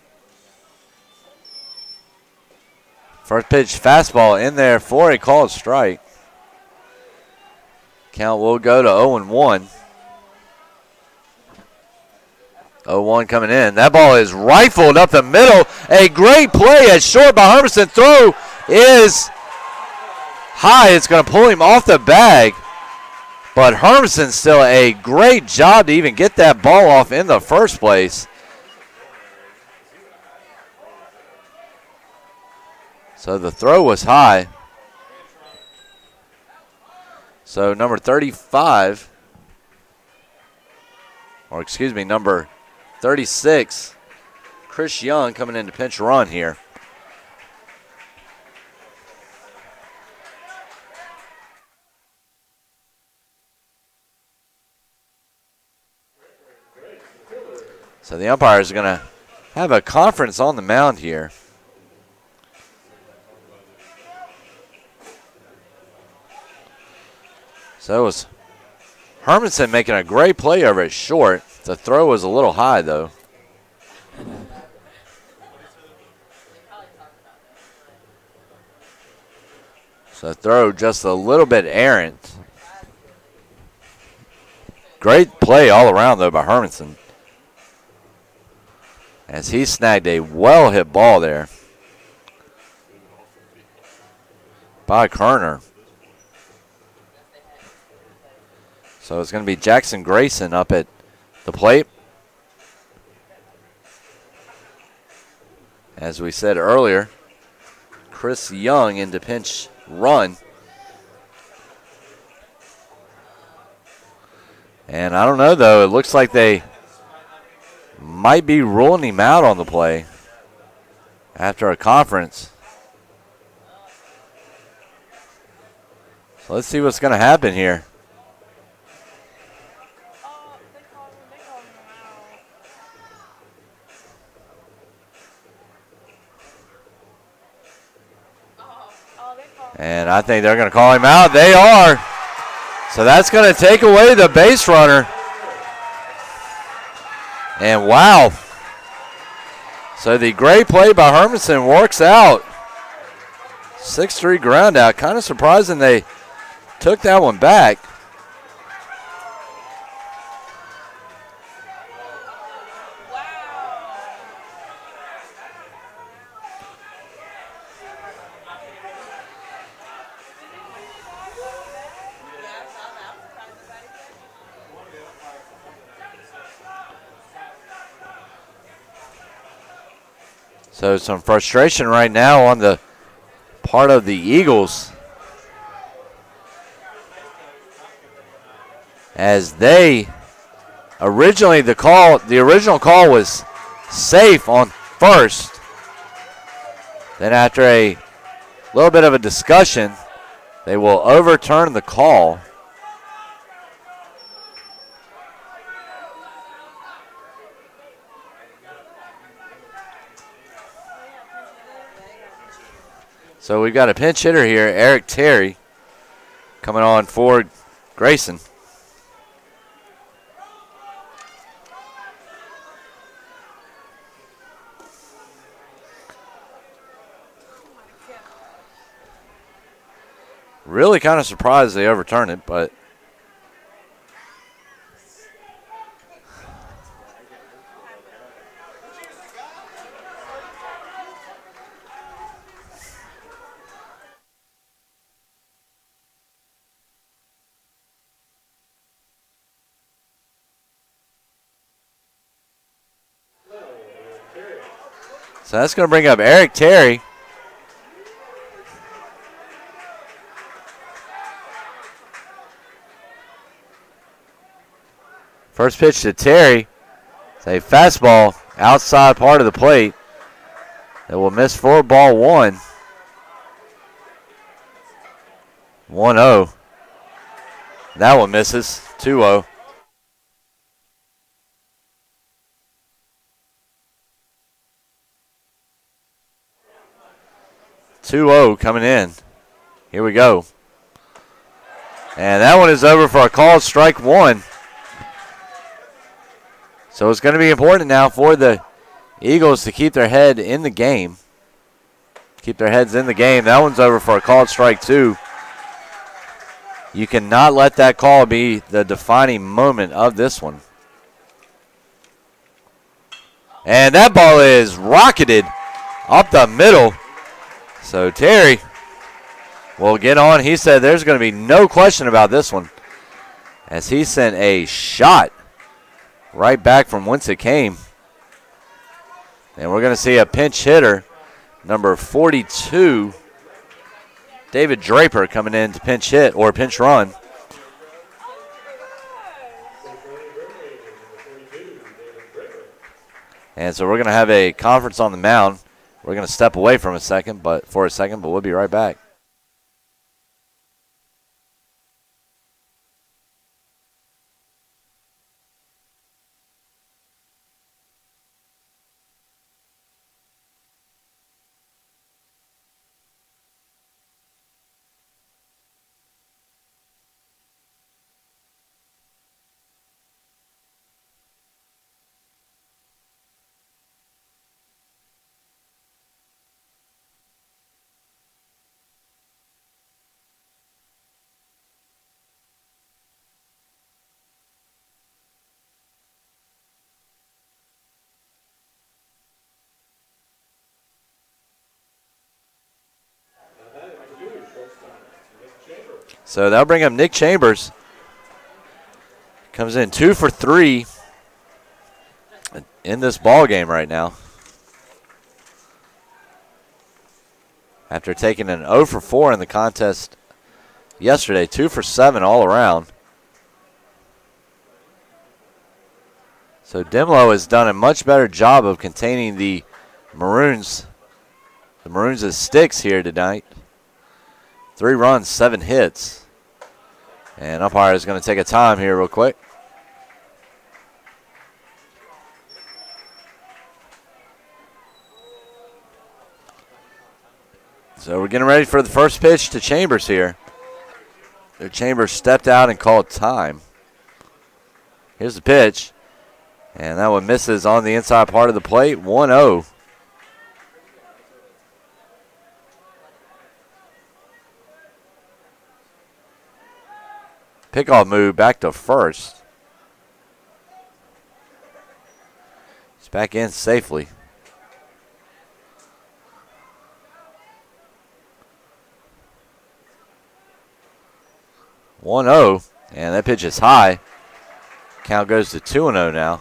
First pitch fastball in there for a called strike. Count will go to 0-1. 0-1 coming in. That ball is rifled up the middle. A great play at short by Hermanson. Throw is high. It's going to pull him off the bag. But Hermanson still a great job to even get that ball off in the first place. So the throw was high. So number 35, or excuse me, number 36, Chris Young coming in to pinch run here. So the umpires are going to have a conference on the mound here. So it was Hermanson making a great play over at short. The throw was a little high, though. So throw just a little bit errant. Great play all around, though, by Hermanson, as he snagged a well-hit ball there by Kerner. So it's going to be Jackson Grayson up at the plate. As we said earlier, Chris Young into pinch run. And I don't know, though. It looks like they might be ruling him out on the play after a conference. So let's see what's going to happen here. And I think they're going to call him out. They are. So that's going to take away the base runner. And wow. So the great play by Hermanson works out. 6-3 ground out. Kind of surprising they took that one back. So some frustration right now on the part of the Eagles as they originally the original call was safe on first. Then after a little bit of a discussion, they will overturn the call. So we've got a pinch hitter here, Eric Terry, coming on for Grayson. Really kind of surprised they overturned it, but so that's going to bring up Eric Terry. First pitch to Terry. It's a fastball outside part of the plate that will miss for ball one. 1-0. That one misses. 2-0. Coming in. Here we go. And that one is over for a called strike one. So it's going to be important now for the Eagles to keep their head in the game. Keep their heads in the game. That one's over for a called strike two. You cannot let that call be the defining moment of this one. And that ball is rocketed up the middle. So Terry will get on. He said there's going to be no question about this one, as he sent a shot right back from whence it came. And we're going to see a pinch hitter, number 42, David Draper, coming in to pinch hit or pinch run. And so we're going to have a conference on the mound. We're going to step away for a second, but we'll be right back. So that'll bring up Nick Chambers. Comes in 2 for 3 in this ball game right now. After taking an 0 for 4 in the contest yesterday, 2 for 7 all around. So Demlo has done a much better job of containing the Maroons' sticks here tonight. 3 runs, 7 hits. And umpire is going to take a time here real quick. So we're getting ready for the first pitch to Chambers here. Chambers stepped out and called time. Here's the pitch. And that one misses on the inside part of the plate, 1-0. Pickoff move back to first. He's back in safely. One 0, and that pitch is high. Count goes to 2-0 now.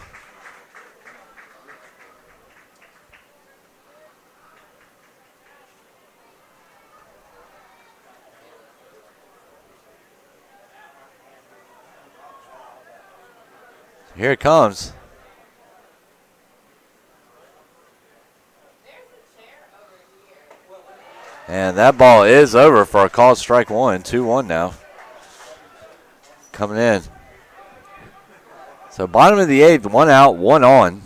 Here it comes. And that ball is over for a called strike one. 2-1 now. Coming in. So bottom of the eighth, 1 out, 1 on.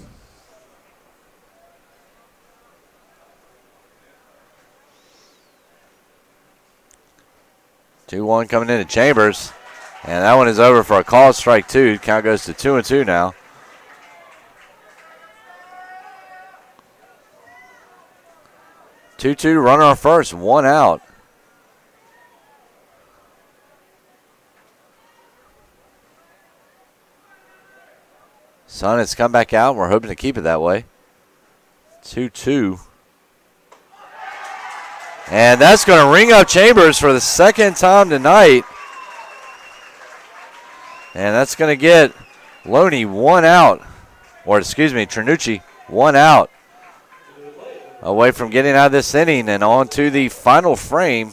Two one coming into Chambers. And that one is over for a called strike two. Count goes to 2-2 now. Two runner on first, 1 out. Sun has come back out, and we're hoping to keep it that way. 2-2. And that's going to ring up Chambers for the second time tonight. And that's going to get Loney 1 out. Or, excuse me, Trinucci 1 out. Away from getting out of this inning and on to the final frame.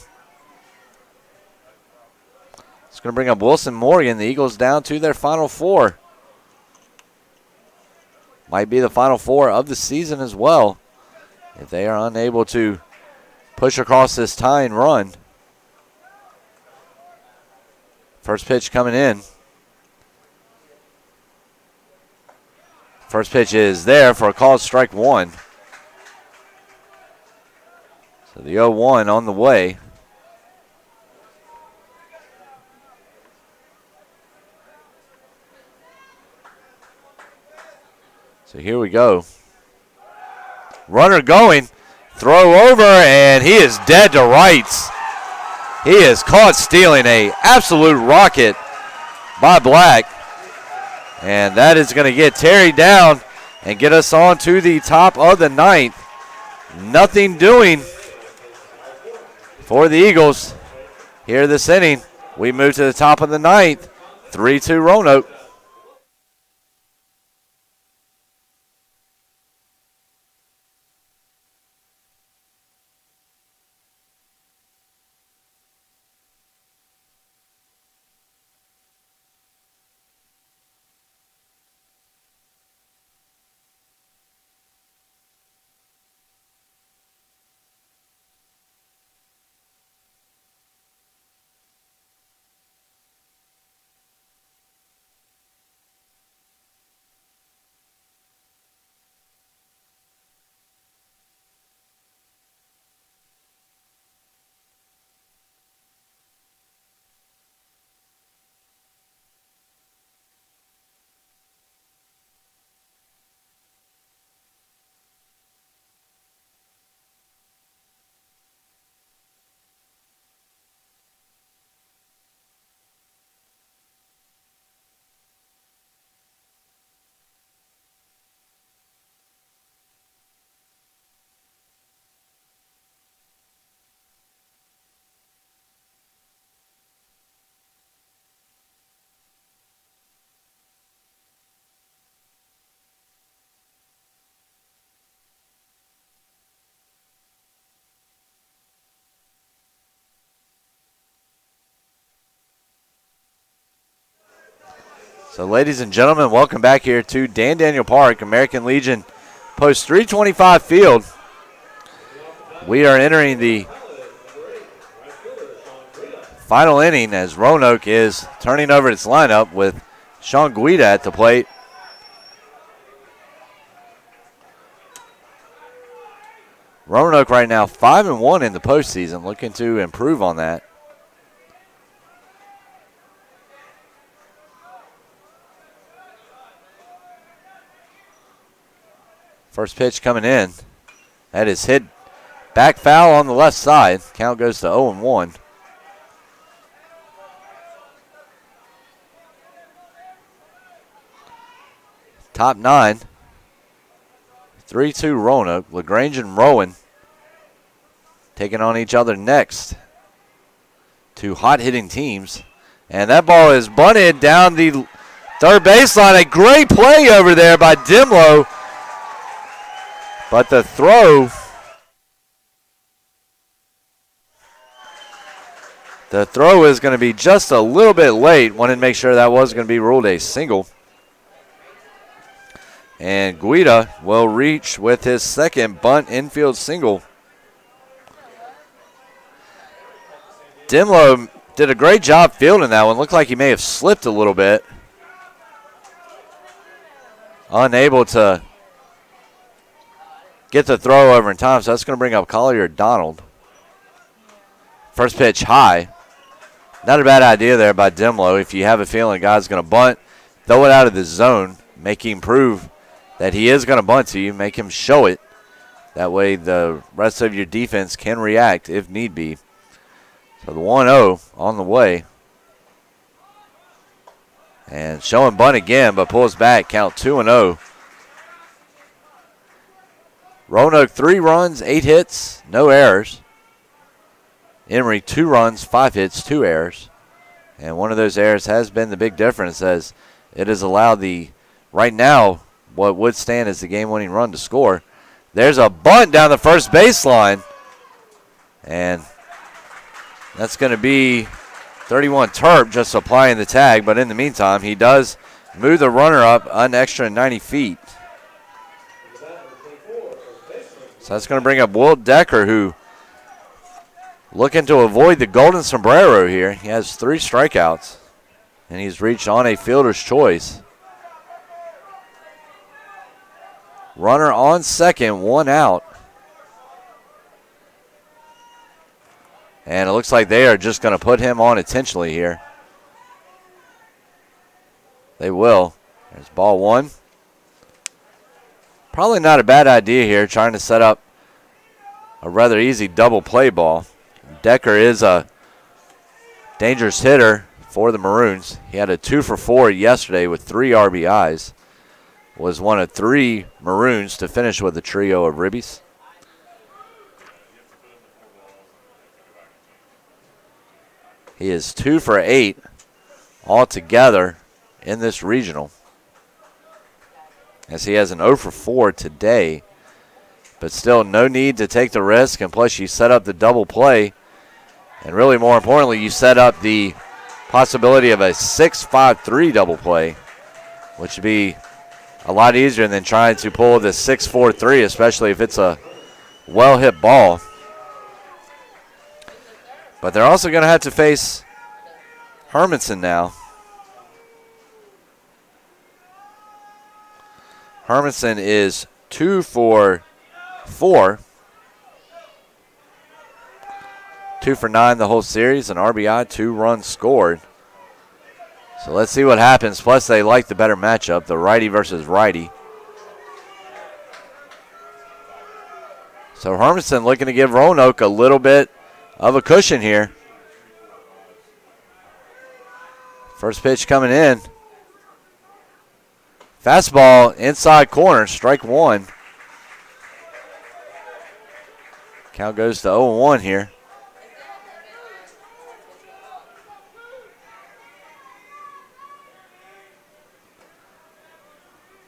It's going to bring up Wilson Morgan. The Eagles down to their final 4. Might be the final 4 of the season as well if they are unable to push across this tying run. First pitch coming in. First pitch is there for a called strike one. So the 0-1 on the way. So here we go. Runner going. Throw over, and he is dead to rights. He is caught stealing a absolute rocket by Black. And that is going to get Terry down and get us on to the top of the ninth. Nothing doing for the Eagles here this inning. We move to the top of the ninth. 3-2 Roanoke. So, ladies and gentlemen, welcome back here to Dan Daniel Park, American Legion Post 325 field. We are entering the final inning as Roanoke is turning over its lineup with Sean Guida at the plate. Roanoke right now 5-1 in the postseason, looking to improve on that. First pitch coming in. That is hit back foul on the left side. Count goes to 0-1. Top 9. 3-2 Roanoke. LaGrange and Rowan taking on each other next. Two hot-hitting teams. And that ball is bunted down the third baseline. A great play over there by Dimlow. But the throw is going to be just a little bit late. Wanted to make sure that was going to be ruled a single. And Guida will reach with his second bunt infield single. Dimlow did a great job fielding that one. Looked like he may have slipped a little bit. Unable to get the throw over in time, so that's going to bring up Collier Donald. First pitch high. Not a bad idea there by Dimlow. If you have a feeling a guy's going to bunt, throw it out of the zone, make him prove that he is going to bunt to you, make him show it. That way the rest of your defense can react if need be. So the 1-0 on the way. And showing bunt again, but pulls back, count 2-0. Roanoke 3 runs, 8 hits, no errors. Emory 2 runs, 5 hits, 2 errors. And one of those errors has been the big difference, as it has allowed right now, what would stand as the game-winning run to score. There's a bunt down the first baseline. And that's going to be 31 Terp just applying the tag. But in the meantime, he does move the runner up an extra 90 feet. So that's going to bring up Wilt Decker, who looking to avoid the golden sombrero here. He has 3 strikeouts, and he's reached on a fielder's choice. Runner on second, 1 out. And it looks like they are just going to put him on intentionally here. They will. There's ball 1. Probably not a bad idea here, trying to set up a rather easy double play ball. Decker is a dangerous hitter for the Maroons. He had a 2-for-4 yesterday with 3 RBIs. Was one of 3 Maroons to finish with a trio of ribbies. He is 2-for-8 altogether in this regional, as he has an 0-for-4 today. But still, no need to take the risk, and plus you set up the double play, and really more importantly, you set up the possibility of a 6-5-3 double play, which would be a lot easier than trying to pull the 6-4-3, especially if it's a well-hit ball. But they're also going to have to face Hermanson now. Hermanson is 2-for-4. 2-for-9 the whole series, an RBI, 2 runs scored. So let's see what happens. Plus, they like the better matchup, the righty versus righty. So Hermanson looking to give Roanoke a little bit of a cushion here. First pitch coming in. Fastball inside corner, strike 1. Count goes to 0-1 here.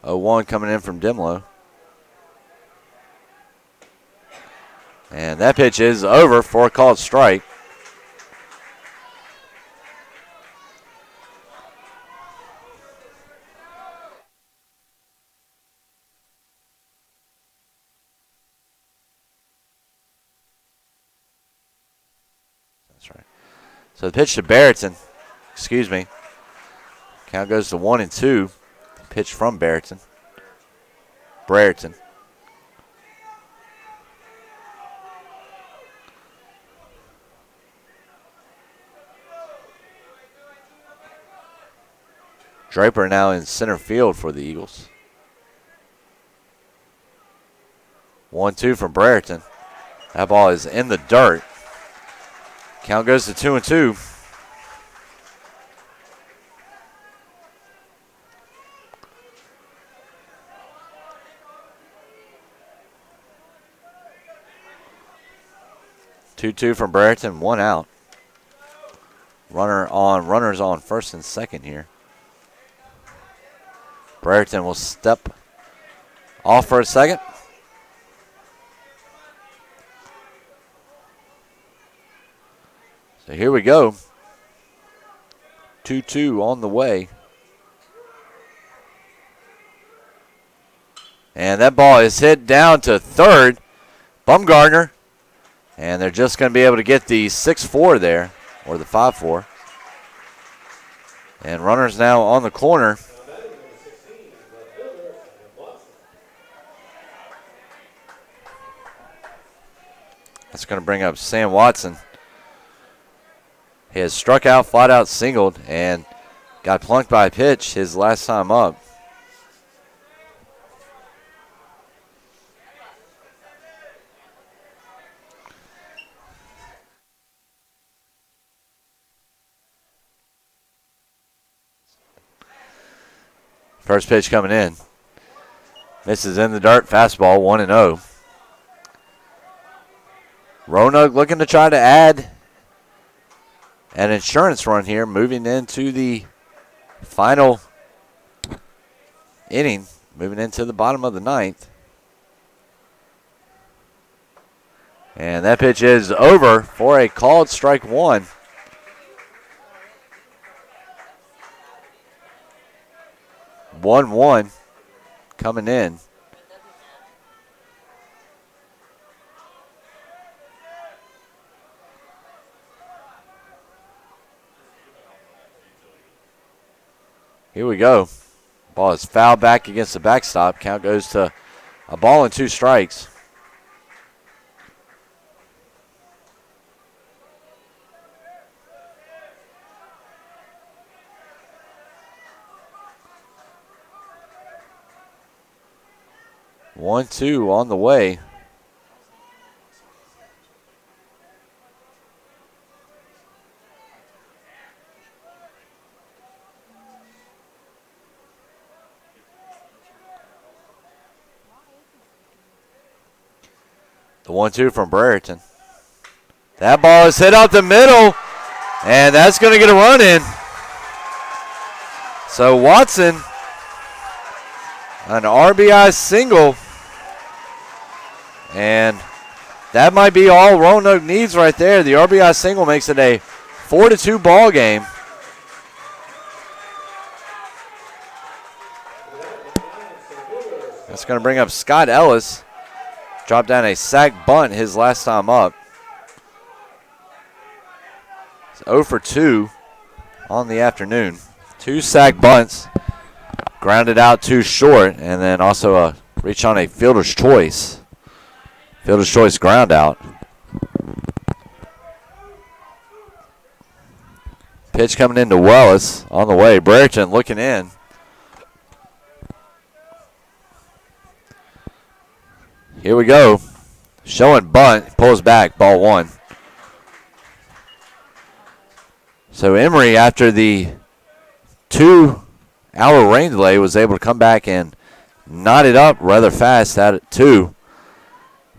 One coming in from Dimlow. And that pitch is over for a called strike. That's right. So the pitch to Barrettson. Excuse me. Count goes to 1-2. Pitch from Brereton. Draper now in center field for the Eagles. 1-2 from Brereton. That ball is in the dirt. Count goes to 2-2. Two from Brereton, 1 out. Runners on first and second here. Brereton will step off for a second. So here we go. 2-2 on the way. And that ball is hit down to third. Bumgardner. And they're just going to be able to get the 6-4 there, or the 5-4. And runners now on the corner. That's going to bring up Sam Watson. He has struck out, flat out, singled, and got plunked by a pitch his last time up. First pitch coming in. Misses in the dirt, fastball, 1-0. Roanoke looking to try to add an insurance run here, moving into the final inning, moving into the bottom of the ninth. And that pitch is over for a called strike one. One coming in. Here we go. Ball is fouled back against the backstop. Count goes to a ball and 2 strikes. One, two on the way. The 1-2 from Brereton. That ball is hit out the middle, and that's going to get a run in. So Watson, an RBI single. And that might be all Roanoke needs right there. The RBI single makes it a 4-2 ball game. That's going to bring up Scott Ellis. Dropped down a sac bunt his last time up. It's 0 for 2 on the afternoon. 2 sac bunts. Grounded out 2 short, and then also a reach on a fielder's choice. Fielder's choice ground out. Pitch coming into Wells on the way. Brereton looking in. Here we go. Showing bunt. Pulls back. Ball 1. So Emory, after the 2-hour rain delay, was able to come back and knot it up rather fast at 2.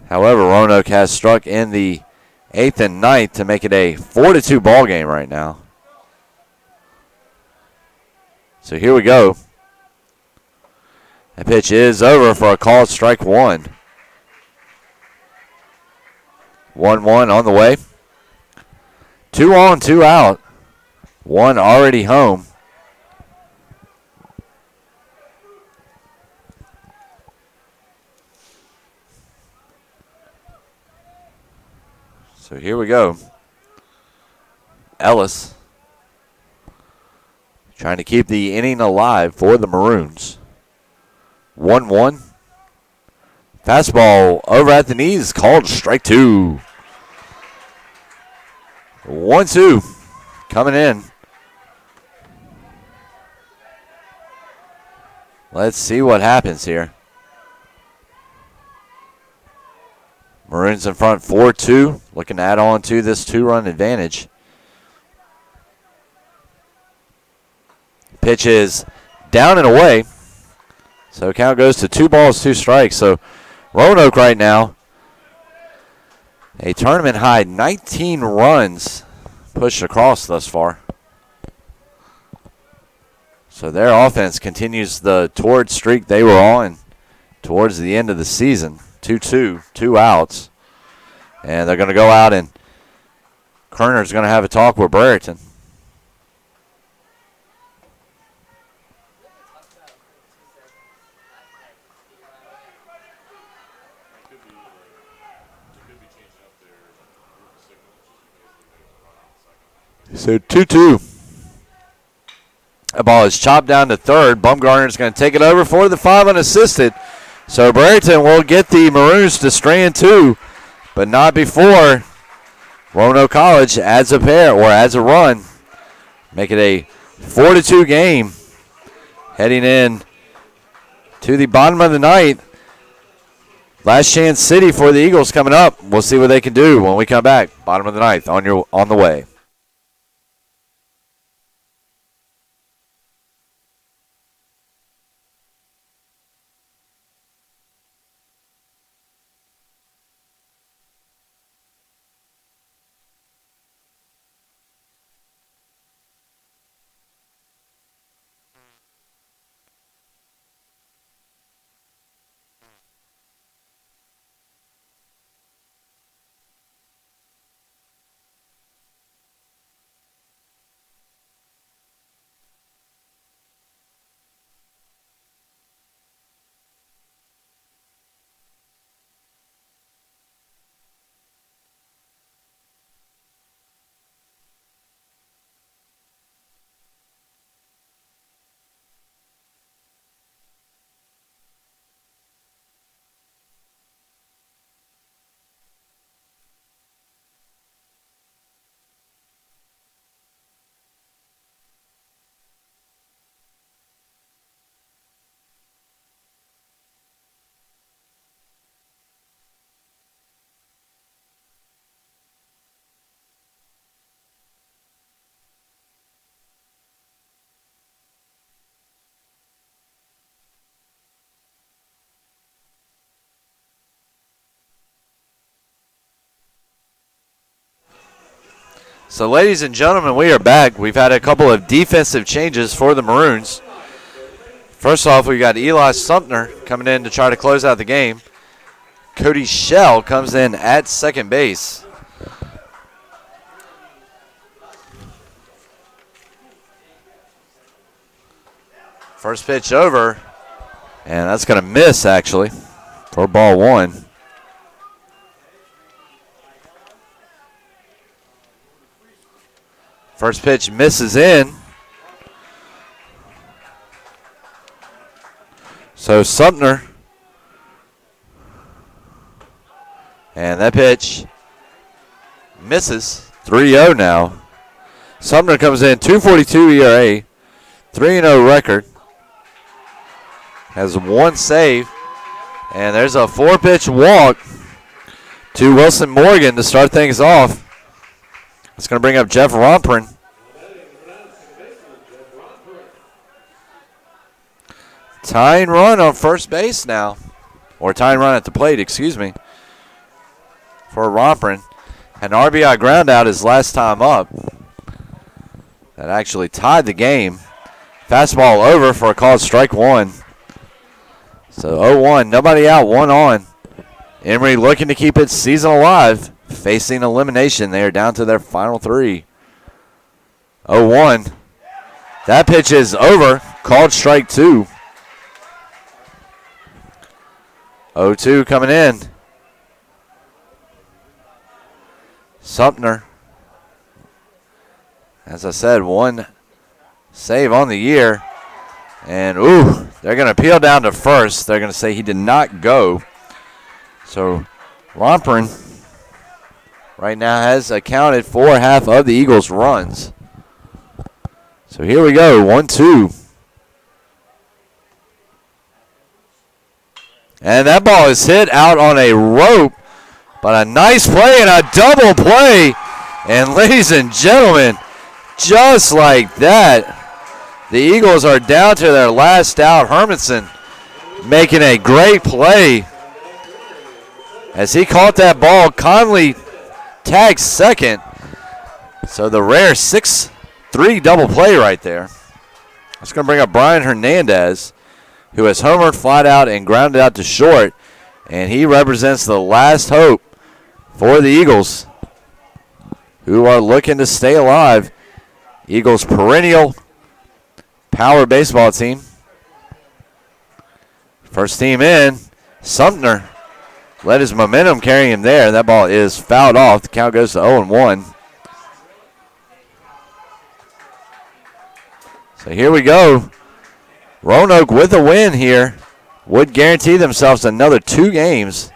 However, Roanoke has struck in the 8th and 9th to make it a 4-2 ball game right now. So here we go. That pitch is over for a called strike 1. 1-1 on the way. 2 on, 2 out. 1 already home. So here we go. Ellis trying to keep the inning alive for the Maroons. 1-1. Fastball over at the knees, called strike 2. 1-2 coming in. Let's see what happens here. Maroons in front 4-2, looking to add on to this 2-run advantage. Pitch is down and away. So count goes to 2 balls, 2 strikes. So Roanoke right now, a tournament high 19 runs pushed across thus far. So their offense continues the torrid streak they were on towards the end of the season. 2-2, 2 outs. And they're going to go out, and Kerner's going to have a talk with Brereton. So 2-2. The ball is chopped down to third. Bumgarner's going to take it over for the 5 unassisted. So Brereton will get the Maroons to strand 2, but not before Roanoke College adds a pair or adds a run. Make it a 4-2 game. Heading in to the bottom of the ninth. Last chance city for the Eagles coming up. We'll see what they can do when we come back. Bottom of the ninth on the way. So, ladies and gentlemen, we are back. We've had a couple of defensive changes for the Maroons. First off, we got Eli Sumner coming in to try to close out the game. Cody Shell comes in at second base. First pitch over, and that's going to miss, actually, for ball 1. First pitch misses in. So Sumner. And that pitch misses. 3-0 now. Sumner comes in 2.42 ERA. 3-0 record. Has 1 save. And there's a 4-pitch walk to Wilson Morgan to start things off. It's going to bring up Jeff Romprin. Tying run on first base now. Or tying run at the plate, excuse me. For Romprin. An RBI ground out his last time up. That actually tied the game. Fastball over for a called strike 1. So 0-1, nobody out, 1 on. Emory looking to keep its season alive. Facing elimination, they are down to their final 3. 0-1. That pitch is over. Called strike 2. 0-2 coming in. Sumner. As I said, 1 save on the year. And, they're going to peel down to first. They're going to say he did not go. So, Romprin right now has accounted for half of the Eagles' runs. So here we go, 1-2. And that ball is hit out on a rope But a nice play and a double play. And ladies and gentlemen, just like that, the Eagles are down to their last out. Hermanson making a great play as he caught that ball. Conley tagged second. So the rare 6-3 double play right there. That's going to bring up Brian Hernandez, who has homered flat out and grounded out to short. And he represents the last hope for the Eagles, who are looking to stay alive. Eagles perennial power baseball team. First team in, Sumter let his momentum carry him there. That ball is fouled off. The count goes to 0-1. So here we go. Roanoke with a win here would guarantee themselves another 2 games.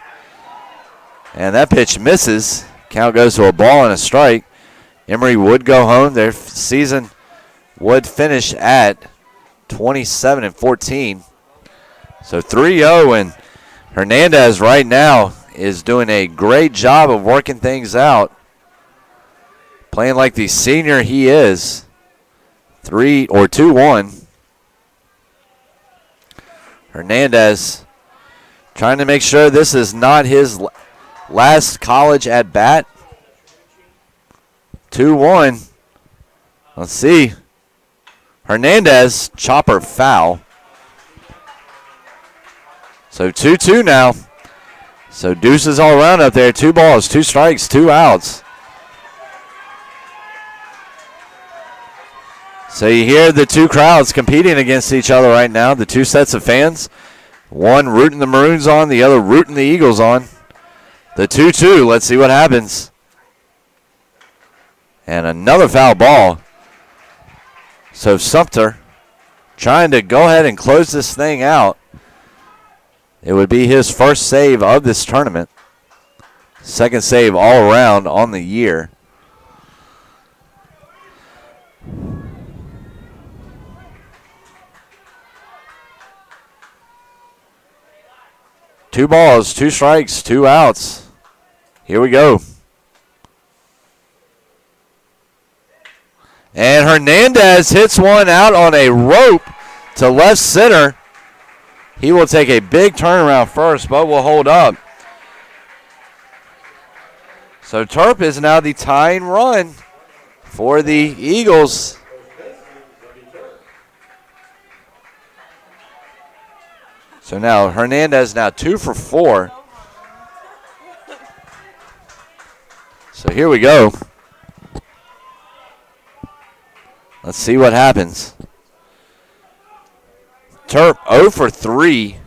And that pitch misses. Count goes to a ball and a strike. Emory would go home. Their season would finish at 27-14. So 3-0, and Hernandez right now is doing a great job of working things out. Playing like the senior he is. 2-1. Hernandez trying to make sure this is not his last college at bat. 2-1. Let's see. Hernandez, chopper foul. So 2-2 now. So deuces all around up there. 2 balls, 2 strikes, 2 outs. So you hear the 2 crowds competing against each other right now. The 2 sets of fans. One rooting the Maroons on, the other rooting the Eagles on. The 2-2, let's see what happens. And another foul ball. So Sumter trying to go ahead and close this thing out. It would be his first save of this tournament. Second save all around on the year. Two balls, 2 strikes, 2 outs. Here we go. And Hernandez hits one out on a rope to left center. He will take a big turnaround first, but will hold up. So Terp is now the tying run for the Eagles. So now Hernandez now 2 for 4. So here we go. Let's see what happens. Terp 0 for 3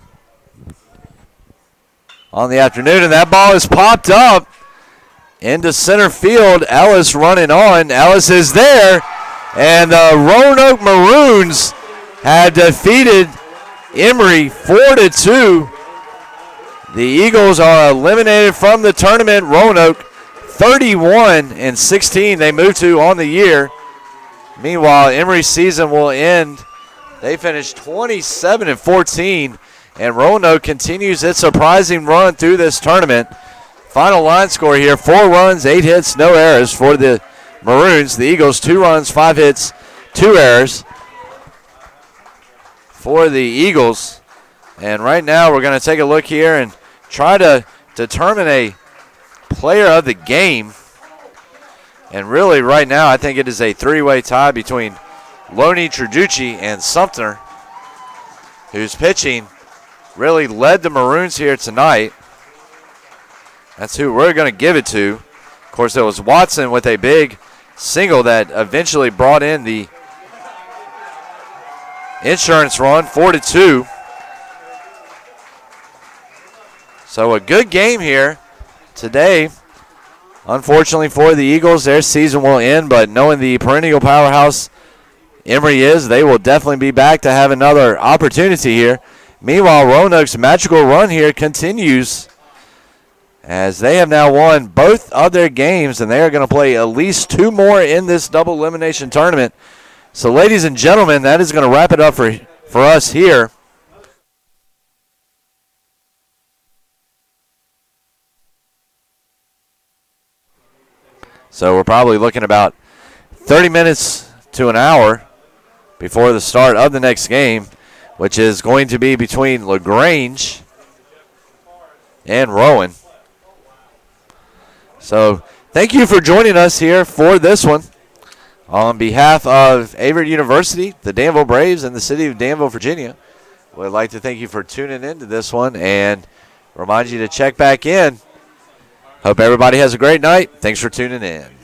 on the afternoon, and that ball is popped up into center field. Ellis running on. Ellis is there, and the Roanoke Maroons have defeated Emory 4-2. The Eagles are eliminated from the tournament. Roanoke 31-16 they move to on the year. Meanwhile, Emory's season will end. They finished 27-14, and Roanoke continues its surprising run through this tournament. Final line score here, 4 runs, 8 hits, no errors for the Maroons. The Eagles, 2 runs, 5 hits, 2 errors for the Eagles. And right now we're going to take a look here and try to determine a player of the game. And really right now I think it is a 3-way tie between Loney Traducci and Sumter, whose pitching really led the Maroons here tonight. That's who we're going to give it to. Of course, it was Watson with a big single that eventually brought in the insurance run, 4-2. So a good game here today. Unfortunately for the Eagles, their season will end, but knowing the perennial powerhouse Emory is, they will definitely be back to have another opportunity here. Meanwhile, Roanoke's magical run here continues as they have now won both of their games, and they are going to play at least 2 more in this double elimination tournament. So, ladies and gentlemen, that is going to wrap it up for us here. So we're probably looking about 30 minutes to an hour before the start of the next game, which is going to be between LaGrange and Rowan. So thank you for joining us here for this one. On behalf of Averett University, the Danville Braves, and the city of Danville, Virginia, we'd like to thank you for tuning in to this one and remind you to check back in. Hope everybody has a great night. Thanks for tuning in.